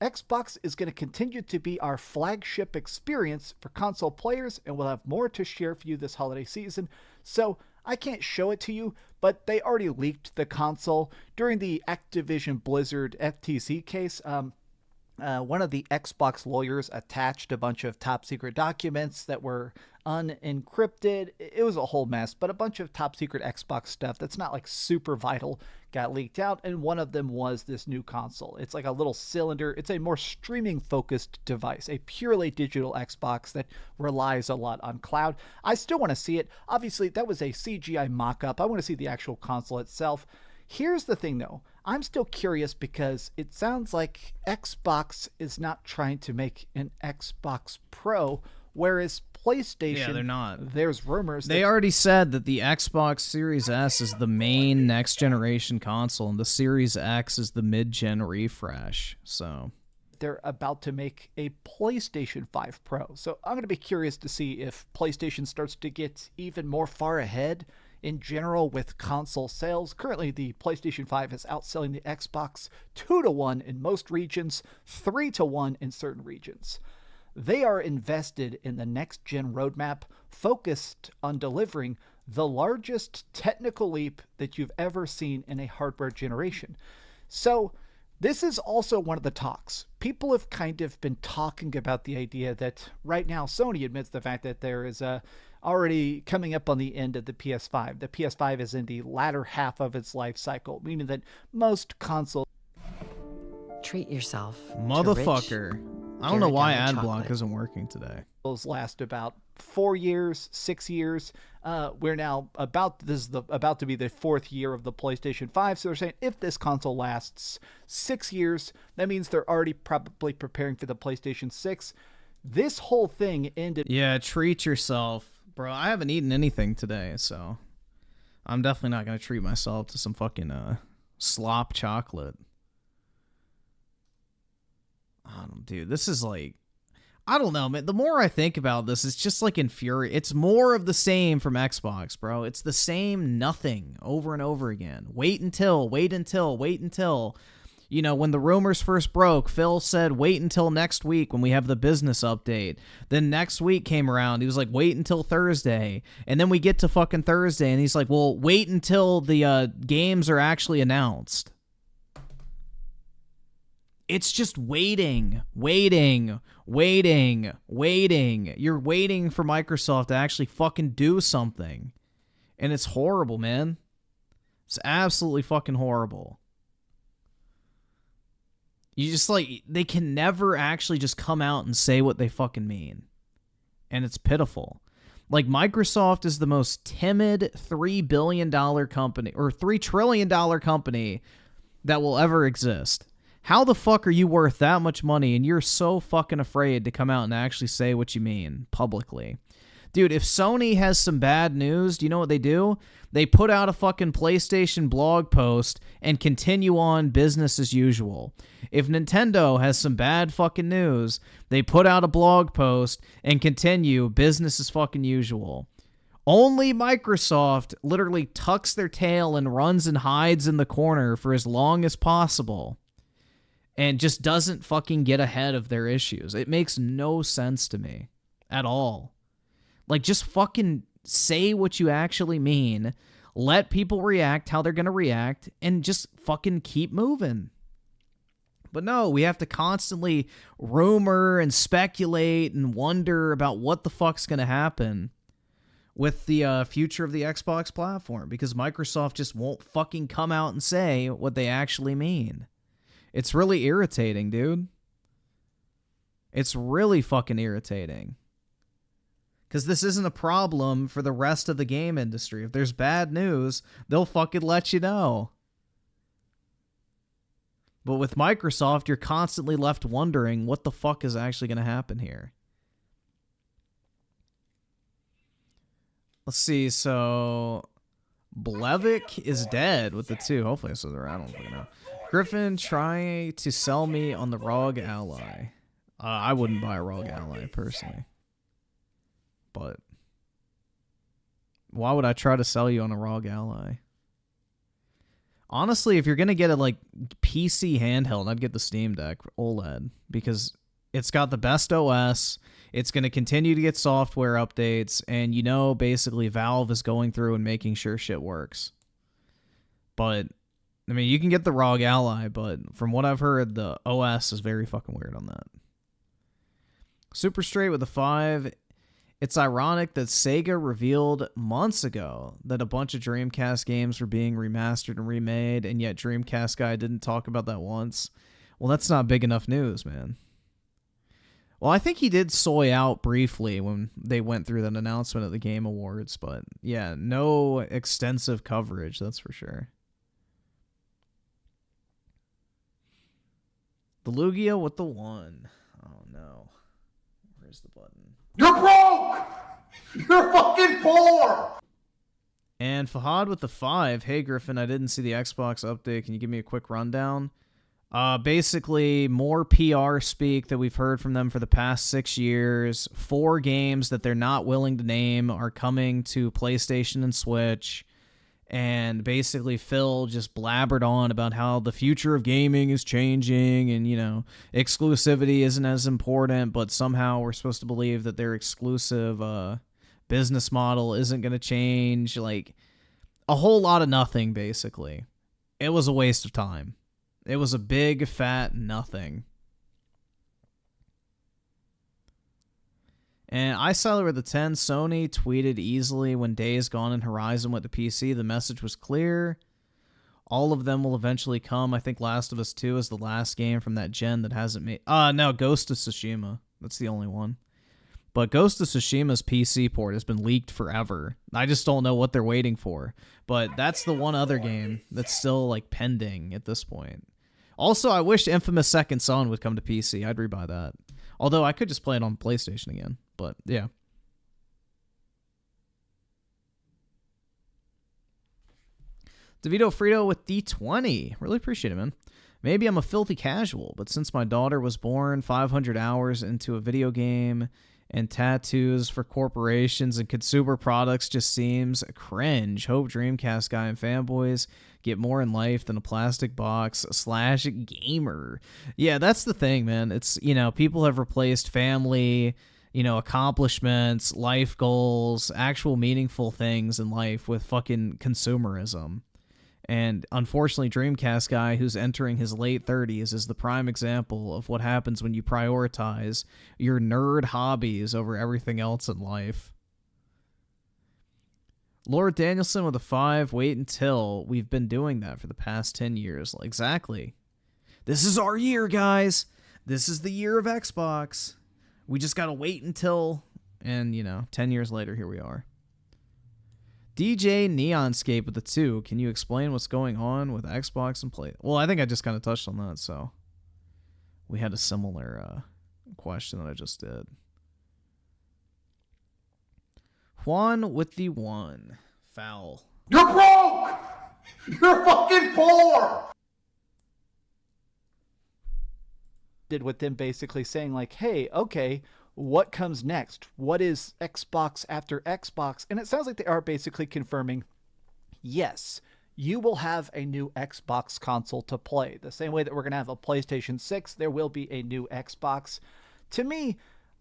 Xbox is going to continue to be our flagship experience for console players, and we'll have more to share for you this holiday season. So I can't show it to you, but they already leaked the console during the Activision Blizzard FTC case. One of the Xbox lawyers attached a bunch of top secret documents that were unencrypted. It was a whole mess, but a bunch of top secret Xbox stuff that's not like super vital got leaked out, and one of them was this new console. It's like a little cylinder. It's a more streaming focused device, a purely digital Xbox that relies a lot on cloud. I still want to see it. Obviously, that was a CGI mock-up. I want to see the actual console itself. Here's the thing, though. I'm still curious because it sounds like Xbox is not trying to make an Xbox Pro, whereas PlayStation, Yeah, they're not. There's rumors. They already said that the Xbox Series S is the main next generation console, and the Series X is the mid-gen refresh. So they're about to make a PlayStation 5 Pro. So I'm going to be curious to see if PlayStation starts to get even more far ahead in general with console sales. Currently, the PlayStation 5 is outselling the Xbox 2-1 in most regions, 3-1 in certain regions. They are invested in the next-gen roadmap, focused on delivering the largest technical leap that you've ever seen in a hardware generation. So this is also one of the talks. People have kind of been talking about the idea that right now Sony admits the fact that there is already coming up on the end of the PS5. The PS5 is in the latter half of its life cycle, meaning that most consoles... Treat yourself. Motherfucker. I don't know why ad block isn't working today. Last about 4 years, 6 years. We're now about to be the 4th year of the PlayStation 5. So they're saying if this console lasts 6 years, that means they're already probably preparing for the PlayStation 6. This whole thing ended. Yeah, treat yourself, bro. I haven't eaten anything today, so I'm definitely not gonna treat myself to some fucking slop chocolate. Dude, this is like, I don't know, man. The more I think about this, it's just like infuriating. It's more of the same from Xbox, bro. It's the same nothing over and over again. Wait until. You know, when the rumors first broke, Phil said, wait until next week when we have the business update. Then next week came around. He was like, wait until Thursday. And then we get to fucking Thursday, and he's like, well, wait until the games are actually announced. It's just waiting. You're waiting for Microsoft to actually fucking do something. And it's horrible, man. It's absolutely fucking horrible. You just like, they can never actually just come out and say what they fucking mean. And it's pitiful. Like, Microsoft is the most timid $3 billion company, or $3 trillion company that will ever exist. How the fuck are you worth that much money and you're so fucking afraid to come out and actually say what you mean publicly? Dude, if Sony has some bad news, do you know what they do? They put out a fucking PlayStation blog post and continue on business as usual. If Nintendo has some bad fucking news, they put out a blog post and continue business as fucking usual. Only Microsoft literally tucks their tail and runs and hides in the corner for as long as possible. And just doesn't fucking get ahead of their issues. It makes no sense to me at all. Like, just fucking say what you actually mean. Let people react how they're going to react. And just fucking keep moving. But no, we have to constantly rumor and speculate and wonder about what the fuck's going to happen with the future of the Xbox platform. Because Microsoft just won't fucking come out and say what they actually mean. It's really irritating, dude. It's really fucking irritating. Because this isn't a problem for the rest of the game industry. If there's bad news, they'll fucking let you know. But with Microsoft, you're constantly left wondering what the fuck is actually going to happen here. Let's see, so Blevik is dead with the 2. Hopefully this is right. I don't fucking know. Griffin, try to sell me on the ROG Ally. I wouldn't buy a ROG Ally, personally. But why would I try to sell you on a ROG Ally? Honestly, if you're going to get a like PC handheld, I'd get the Steam Deck OLED because it's got the best OS. It's going to continue to get software updates, and you know basically Valve is going through and making sure shit works. But I mean, you can get the ROG Ally, but from what I've heard, the OS is very fucking weird on that. Super Straight with a 5. It's ironic that Sega revealed months ago that a bunch of Dreamcast games were being remastered and remade, and yet Dreamcast guy didn't talk about that once. Well, that's not big enough news, man. Well, I think he did soy out briefly when they went through that announcement at the Game Awards, but yeah, no extensive coverage, that's for sure. The Lugia with the 1. Oh no. Where's the button? You're broke! You're fucking poor! And Fahad with the 5. Hey Griffin, I didn't see the Xbox update. Can you give me a quick rundown? Basically, more PR speak that we've heard from them for the past 6 years. 4 games that they're not willing to name are coming to PlayStation and Switch. And basically, Phil just blabbered on about how the future of gaming is changing and, you know, exclusivity isn't as important, but somehow we're supposed to believe that their exclusive business model isn't going to change. Like, a whole lot of nothing, basically. It was a waste of time. It was a big, fat nothing. And I saw with the 10, Sony tweeted easily when Days Gone and Horizon went to PC. The message was clear. All of them will eventually come. I think Last of Us 2 is the last game from that gen that hasn't made... no, Ghost of Tsushima. That's the only one. But Ghost of Tsushima's PC port has been leaked forever. I just don't know what they're waiting for. But that's the one other game that's still, like, pending at this point. Also, I wish Infamous Second Son would come to PC. I'd rebuy that. Although I could just play it on PlayStation again. But, yeah. DeVito Frito with D20. Really appreciate it, man. Maybe I'm a filthy casual, but since my daughter was born 500 hours into a video game and tattoos for corporations and consumer products just seems cringe. Hope Dreamcast guy and fanboys get more in life than a plastic box / gamer. Yeah, that's the thing, man. It's, you know, people have replaced family, you know, accomplishments, life goals, actual meaningful things in life with fucking consumerism. And unfortunately, Dreamcast guy, who's entering his late 30s, is the prime example of what happens when you prioritize your nerd hobbies over everything else in life. Lord Danielson with a 5. Wait until. We've been doing that for the past 10 years. Exactly. This is our year, guys. This is the year of Xbox. We just gotta wait until, and, you know, 10 years later, here we are. DJ Neonscape with the 2. Can you explain what's going on with Xbox and Play? Well, I think I just kind of touched on that, so we had a similar question that I just did. Juan with the 1. Foul. You're broke! You're fucking poor! Did with them basically saying like, hey, okay, what comes next? What is Xbox after Xbox? And it sounds like they are basically confirming, yes, you will have a new Xbox console to play. The same way that we're going to have a PlayStation 6, there will be a new Xbox. To me,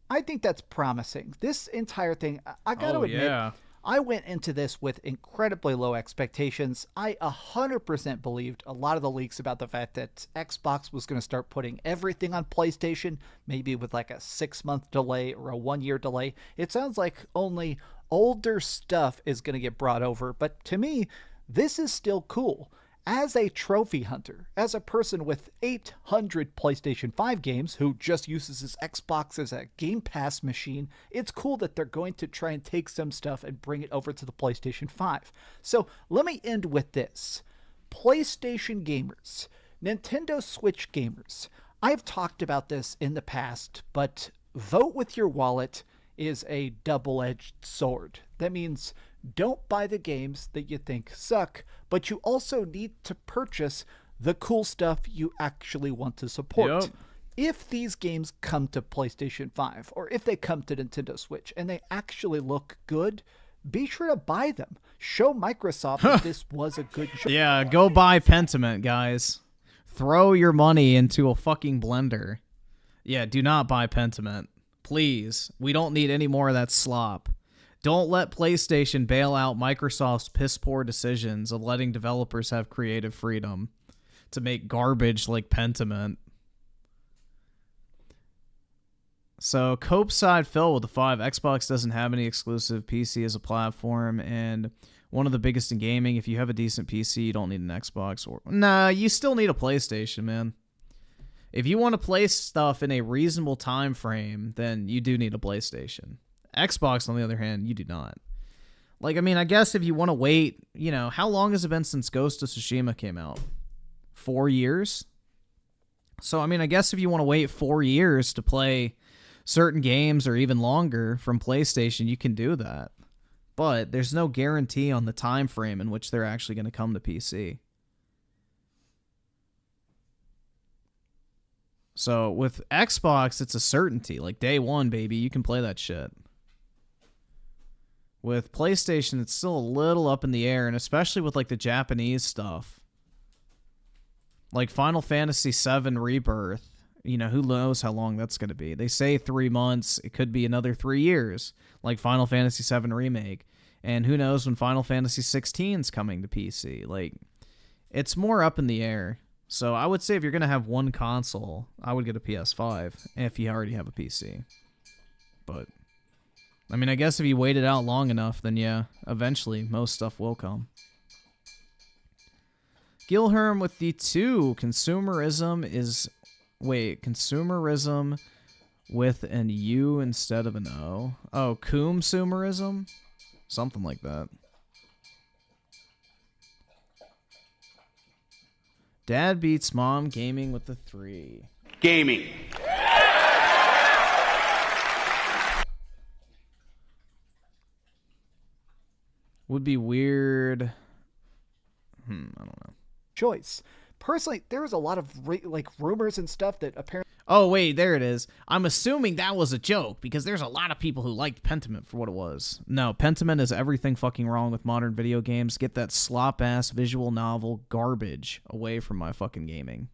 I think that's promising. This entire thing, I got to admit, yeah. I went into this with incredibly low expectations. I 100% believed a lot of the leaks about the fact that Xbox was going to start putting everything on PlayStation, maybe with like a 6-month delay or a 1-year delay. It sounds like only older stuff is going to get brought over, but to me, this is still cool. As a trophy hunter, as a person with 800 PlayStation 5 games who just uses his Xbox as a Game Pass machine, it's cool that they're going to try and take some stuff and bring it over to the PlayStation 5. So let me end with this. PlayStation gamers, Nintendo Switch gamers, I've talked about this in the past, but vote with your wallet is a double-edged sword. That means don't buy the games that you think suck, but you also need to purchase the cool stuff you actually want to support. Yep. If these games come to PlayStation 5, or if they come to Nintendo Switch, and they actually look good, be sure to buy them. Show Microsoft that this was a good choice. Yeah, go buy Pentiment, guys. Throw your money into a fucking blender. Yeah, do not buy Pentiment. Please. We don't need any more of that slop. Don't let PlayStation bail out Microsoft's piss-poor decisions of letting developers have creative freedom to make garbage like Pentiment. So, Cope side Phil with the 5. Xbox doesn't have any exclusive PC as a platform, and one of the biggest in gaming. If you have a decent PC, you don't need an Xbox. Nah, you still need a PlayStation, man. If you want to play stuff in a reasonable time frame, then you do need a PlayStation. Xbox, on the other hand, you do not. Like, I mean, I guess if you want to wait, you know, how long has it been since Ghost of Tsushima came out? 4 years? So, I mean, I guess if you want to wait 4 years to play certain games or even longer from PlayStation, you can do that. But there's no guarantee on the time frame in which they're actually going to come to PC. So with Xbox, it's a certainty. Like day one, baby, you can play that shit. With PlayStation, it's still a little up in the air, and especially with like the Japanese stuff. Like Final Fantasy VII Rebirth. You know, who knows how long that's going to be. They say 3 months. It could be another 3 years, like Final Fantasy VII Remake. And who knows when Final Fantasy 16 is coming to PC. Like, it's more up in the air. So I would say if you're going to have one console, I would get a PS5 if you already have a PC. But, I mean, I guess if you wait it out long enough, then yeah, eventually most stuff will come. Gilherm with the 2. Consumerism is... Wait, consumerism with an U instead of an O. Oh, consumerism? Something like that. Dad beats mom gaming with the 3. Gaming. Would be weird. I don't know. Choice. Personally, there was a lot of rumors and stuff that apparently... Oh, wait, there it is. I'm assuming that was a joke, because there's a lot of people who liked Pentiment for what it was. No, Pentiment is everything fucking wrong with modern video games. Get that slop-ass visual novel garbage away from my fucking gaming.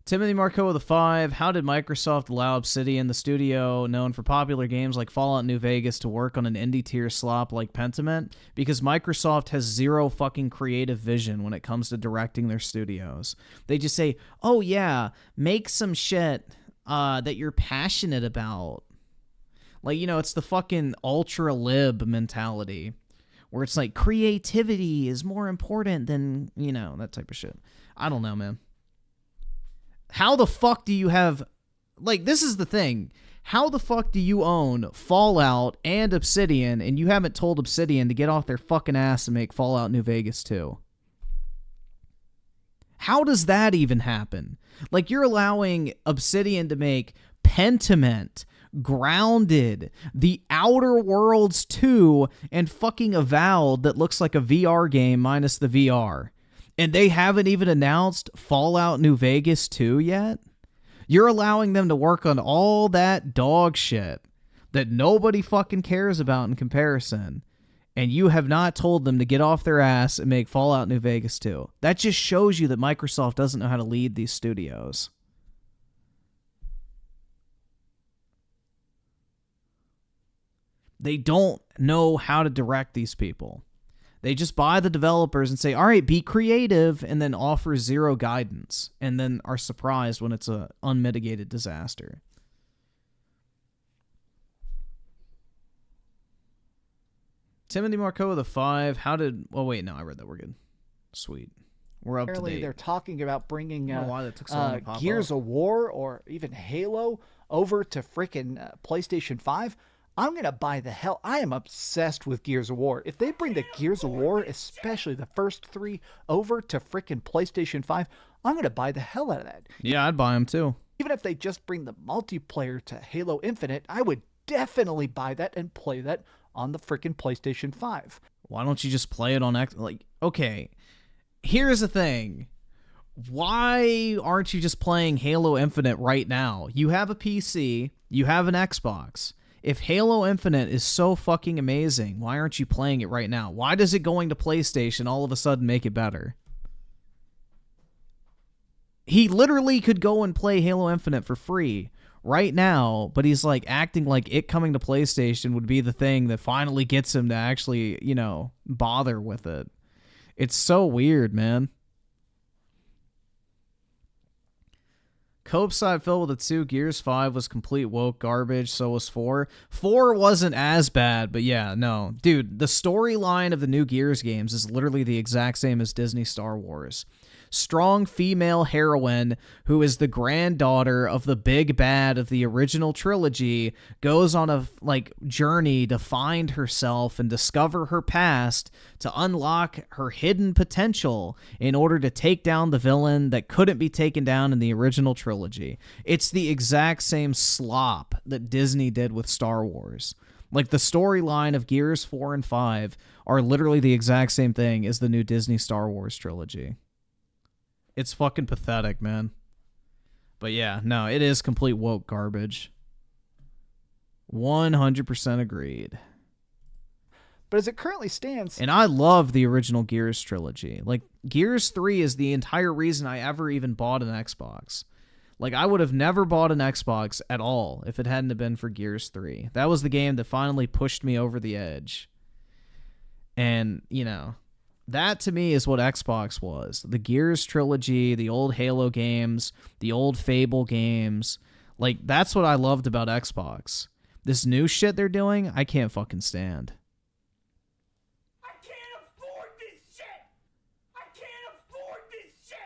Timothy Marco with a 5. How did Microsoft allow Obsidian, the studio known for popular games like Fallout New Vegas, to work on an indie tier slop like Pentiment? Because Microsoft has zero fucking creative vision when it comes to directing their studios. They just say, oh yeah, make some shit that you're passionate about. Like, you know, it's the fucking ultra lib mentality where it's like creativity is more important than, you know, that type of shit. I don't know, man. How the fuck do you have... Like, this is the thing. How the fuck do you own Fallout and Obsidian, and you haven't told Obsidian to get off their fucking ass and make Fallout New Vegas 2? How does that even happen? Like, you're allowing Obsidian to make Pentiment, Grounded, The Outer Worlds 2, and fucking Avowed that looks like a VR game minus the VR. And they haven't even announced Fallout New Vegas 2 yet? You're allowing them to work on all that dog shit that nobody fucking cares about in comparison. And you have not told them to get off their ass and make Fallout New Vegas 2. That just shows you that Microsoft doesn't know how to lead these studios. They don't know how to direct these people. They just buy the developers and say, all right, be creative, and then offer zero guidance, and then are surprised when it's an unmitigated disaster. Timothy Marco with a 5. How did... Oh, wait, no, I read that. We're good. Sweet. We're up to date. They're talking about bringing I don't know why that took so long to pop Gears up. of War or even Halo over to freaking PlayStation 5. I'm going to buy the hell. I am obsessed with Gears of War. If they bring the Gears of War, especially the first 3, over to freaking PlayStation 5, I'm going to buy the hell out of that. Yeah, I'd buy them too. Even if they just bring the multiplayer to Halo Infinite, I would definitely buy that and play that on the freaking PlayStation 5. Why don't you just play it on X? Like, okay, here's the thing. Why aren't you just playing Halo Infinite right now? You have a PC, you have an Xbox. If Halo Infinite is so fucking amazing, why aren't you playing it right now? Why does it going to PlayStation all of a sudden make it better? He literally could go and play Halo Infinite for free right now, but he's like acting like it coming to PlayStation would be the thing that finally gets him to actually, you know, bother with it. It's so weird, man. Cope side filled with the 2. Gears 5 was complete woke garbage, so was 4. 4 wasn't as bad, but yeah, no. Dude, the storyline of the new Gears games is literally the exact same as Disney Star Wars. Strong female heroine who is the granddaughter of the big bad of the original trilogy goes on a journey to find herself and discover her past to unlock her hidden potential in order to take down the villain that couldn't be taken down in the original trilogy. It's the exact same slop that Disney did with Star Wars. Like, the storyline of Gears 4 and 5 are literally the exact same thing as the new Disney Star Wars trilogy. It's fucking pathetic, man. But yeah, no, it is complete woke garbage. 100% agreed. But as it currently stands... And I love the original Gears trilogy. Like, Gears 3 is the entire reason I ever even bought an Xbox. Like, I would have never bought an Xbox at all if it hadn't have been for Gears 3. That was the game that finally pushed me over the edge. And, you know... That, to me, is what Xbox was. The Gears trilogy, the old Halo games, the old Fable games. Like, that's what I loved about Xbox. This new shit they're doing, I can't fucking stand. I can't afford this shit! I can't afford this shit!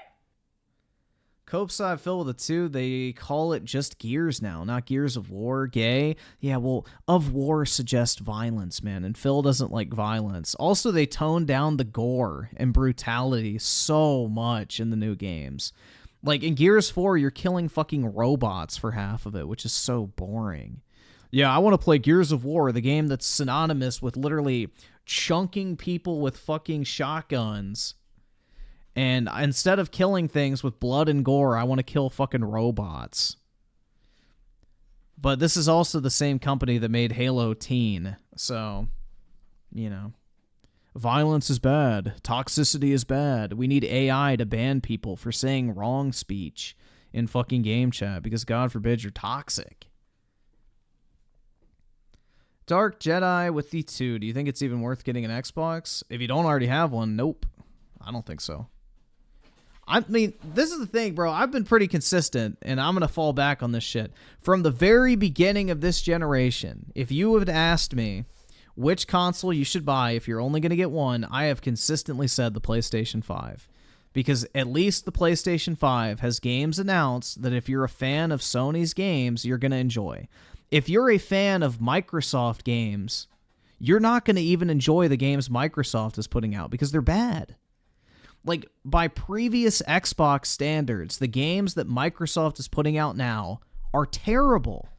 Cope side filled with the 2, they call it just Gears now, not Gears of War. Gay? Yeah, well, of War suggests violence, man, and Phil doesn't like violence. Also, they toned down the gore and brutality so much in the new games. Like, in Gears 4, you're killing fucking robots for half of it, which is so boring. Yeah, I want to play Gears of War, the game that's synonymous with literally chunking people with fucking shotguns. And instead of killing things with blood and gore, I want to kill fucking robots. But this is also the same company that made Halo Teen. So, you know. Violence is bad. Toxicity is bad. We need AI to ban people for saying wrong speech in fucking game chat because God forbid you're toxic. Dark Jedi with the 2. Do you think it's even worth getting an Xbox? If you don't already have one, nope. I don't think so. I mean, this is the thing, bro. I've been pretty consistent, and I'm going to fall back on this shit. From the very beginning of this generation, if you had asked me which console you should buy if you're only going to get one, I have consistently said the PlayStation 5. Because at least the PlayStation 5 has games announced that if you're a fan of Sony's games, you're going to enjoy. If you're a fan of Microsoft games, you're not going to even enjoy the games Microsoft is putting out because they're bad. Like, by previous Xbox standards, the games that Microsoft is putting out now are terrible.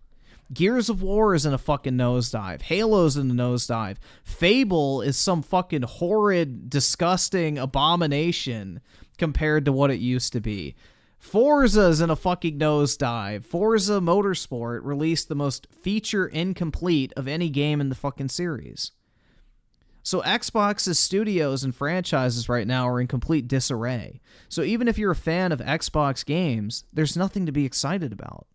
Gears of War is in a fucking nosedive. Halo's in a nosedive. Fable is some fucking horrid, disgusting abomination compared to what it used to be. Forza's in a fucking nosedive. Forza Motorsport released the most feature incomplete of any game in the fucking series. So Xbox's studios and franchises right now are in complete disarray. So even if you're a fan of Xbox games, there's nothing to be excited about.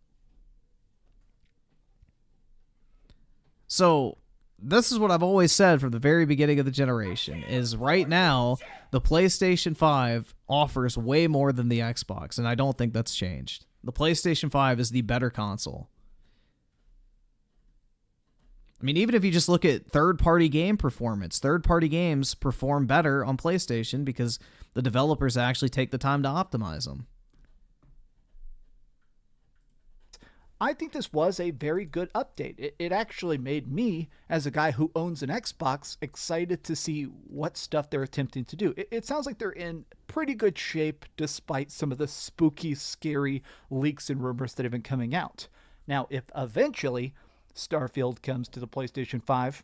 So this is what I've always said from the very beginning of the generation, is right now, the PlayStation 5 offers way more than the Xbox, and I don't think that's changed. The PlayStation 5 is the better console. I mean, even if you just look at third-party game performance, third-party games perform better on PlayStation because the developers actually take the time to optimize them. I think this was a very good update. It actually made me, as a guy who owns an Xbox, excited to see what stuff they're attempting to do. It sounds like they're in pretty good shape despite some of the spooky, scary leaks and rumors that have been coming out. Now, if eventually Starfield comes to the PlayStation 5,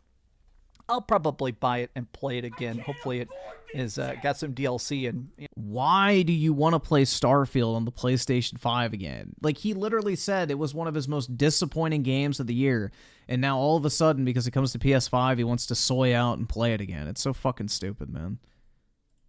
I'll probably buy it and play it again. Hopefully it is got some DLC. And why do you want to play Starfield on the PlayStation 5 again? Like, he literally said it was one of his most disappointing games of the year, and now all of a sudden, because it comes to PS5, he wants to soy out and play it again. It's so fucking stupid, man.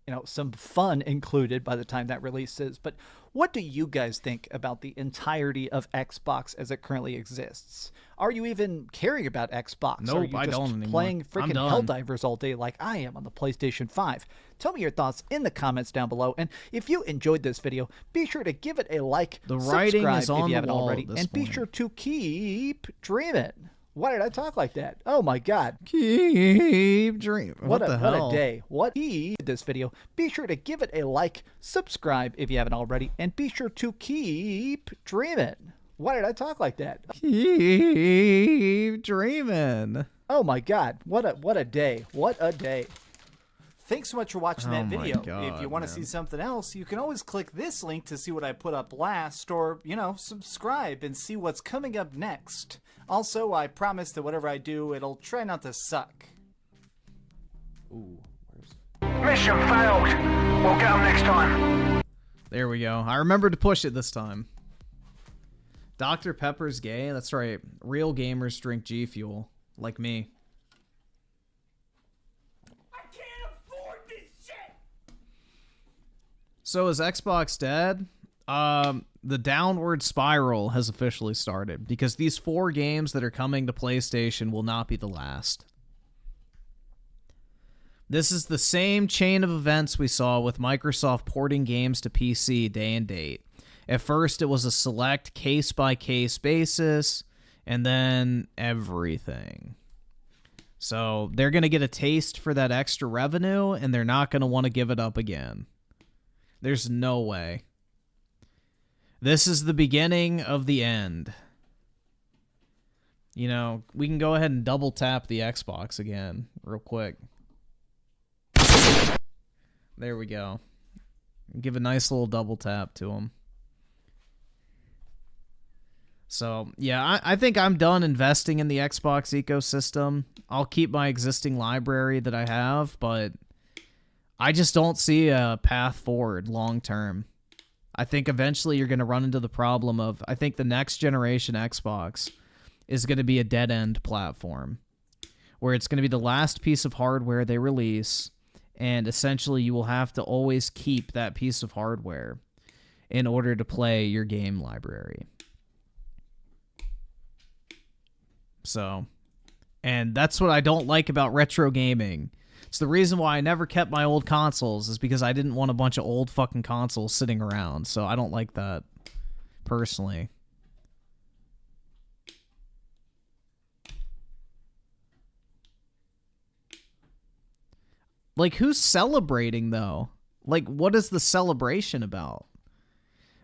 You know, some fun included by the time that releases. But what do you guys think about the entirety of Xbox as it currently exists? Are you even caring about Xbox? Nope, Are you I just don't anymore. playing freaking I'm done. Helldivers all day like I am on the PlayStation 5? Tell me your thoughts in the comments down below. And if you enjoyed this video, be sure to give it a like, The writing subscribe is on if you the haven't wall already, at this and be point. sure to keep dreaming. Why did I talk like that? Oh my god. Keep dreaming. What the hell? What a day. What this video. Be sure to give it a like, subscribe if you haven't already, and be sure to keep dreaming. Why did I talk like that? Keep dreaming. Oh my god. What a day. What a day. Thanks so much for watching that my video. God, if you want to see something else, you can always click this link to see what I put up last, or, you know, subscribe and see what's coming up next. Also, I promise that whatever I do, it'll try not to suck. Ooh, Mission failed. We'll get them next time. There we go. I remembered to push it this time. Dr. Pepper's gay? That's right. Real gamers drink G Fuel. Like me. So is Xbox dead? The downward spiral has officially started because these 4 games that are coming to PlayStation will not be the last. This is the same chain of events we saw with Microsoft porting games to PC day and date. At first, it was a select case-by-case basis, and then everything. So they're going to get a taste for that extra revenue, and they're not going to want to give it up again. There's no way. This is the beginning of the end. You know, we can go ahead and double tap the Xbox again real quick. There we go. Give a nice little double tap to them. So, yeah, I think I'm done investing in the Xbox ecosystem. I'll keep my existing library that I have, but I just don't see a path forward long term. I think eventually you're going to run into the problem of, I think the next generation Xbox is going to be a dead-end platform, where it's going to be the last piece of hardware they release, and essentially you will have to always keep that piece of hardware in order to play your game library. So, and that's what I don't like about retro gaming. It's the reason why I never kept my old consoles, is because I didn't want a bunch of old fucking consoles sitting around. So I don't like that, personally. Like, who's celebrating, though? Like, what is the celebration about?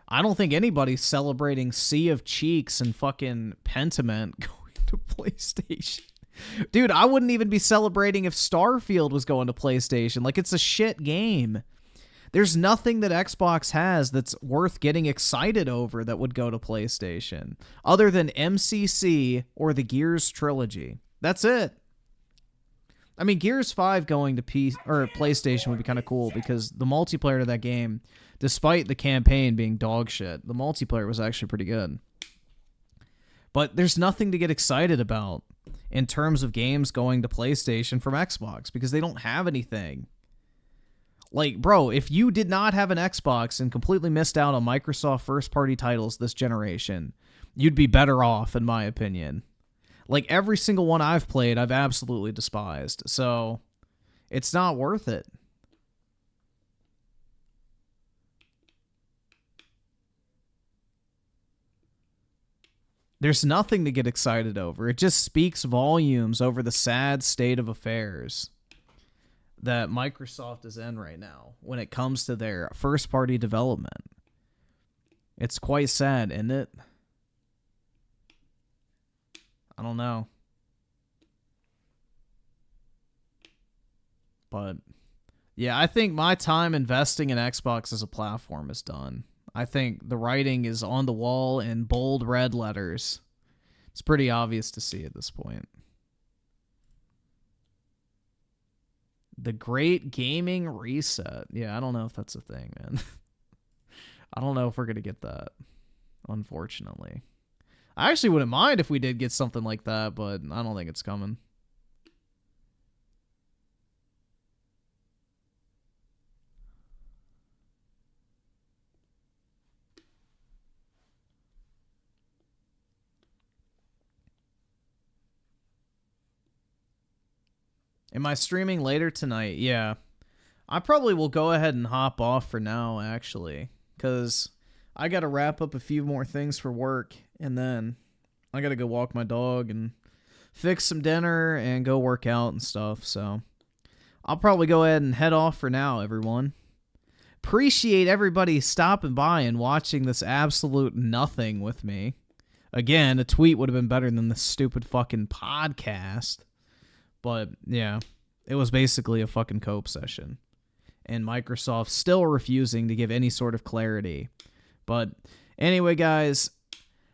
I don't think anybody's celebrating Sea of Cheeks and fucking Pentiment going to PlayStation. Dude, I wouldn't even be celebrating if Starfield was going to PlayStation. Like, it's a shit game. There's nothing that Xbox has that's worth getting excited over that would go to PlayStation, other than MCC or the Gears trilogy. That's it. I mean, Gears 5 going to PlayStation would be kind of cool, because the multiplayer to that game, despite the campaign being dog shit, the multiplayer was actually pretty good. But there's nothing to get excited about in terms of games going to PlayStation from Xbox, because they don't have anything. Like, bro, if you did not have an Xbox and completely missed out on Microsoft first-party titles this generation, you'd be better off, in my opinion. Like, every single one I've played, I've absolutely despised. So, it's not worth it. There's nothing to get excited over. It just speaks volumes over the sad state of affairs that Microsoft is in right now when it comes to their first-party development. It's quite sad, isn't it? I don't know. But, yeah, I think my time investing in Xbox as a platform is done. I think the writing is on the wall in bold red letters. It's pretty obvious to see at this point. The Great Gaming Reset. Yeah, I don't know if that's a thing, man. I don't know if we're going to get that, unfortunately. I actually wouldn't mind if we did get something like that, but I don't think it's coming. Am I streaming later tonight? Yeah. I probably will go ahead and hop off for now, actually, because I got to wrap up a few more things for work, and then I got to go walk my dog and fix some dinner and go work out and stuff, so I'll probably go ahead and head off for now, everyone. Appreciate everybody stopping by and watching this absolute nothing with me. Again, a tweet would have been better than this stupid fucking podcast. But, yeah, it was basically a fucking cope session. And Microsoft still refusing to give any sort of clarity. But anyway, guys,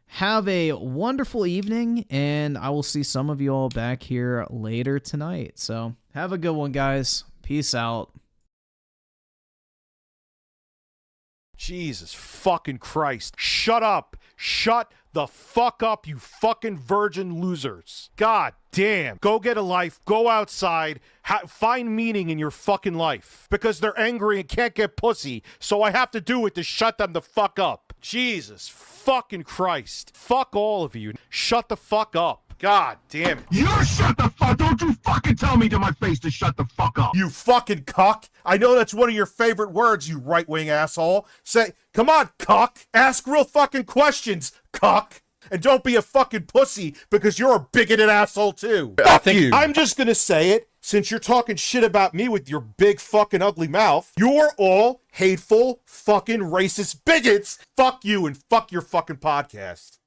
have a wonderful evening, and I will see some of you all back here later tonight. So have a good one, guys. Peace out. Jesus fucking Christ. Shut up. Shut the fuck up, you fucking virgin losers. God damn. Go get a life. Go outside. Find meaning in your fucking life. Because they're angry and can't get pussy, so I have to do it to shut them the fuck up. Jesus fucking Christ. Fuck all of you. Shut the fuck up. God damn it. You shut the fuck! Don't you fucking tell me to my face to shut the fuck up! You fucking cuck! I know that's one of your favorite words, you right-wing asshole. Say, come on, cuck! Ask real fucking questions, cuck! And don't be a fucking pussy, because you're a bigoted asshole too. Fuck you! I'm just gonna say it, since you're talking shit about me with your big fucking ugly mouth. You're all hateful, fucking racist bigots! Fuck you and fuck your fucking podcast.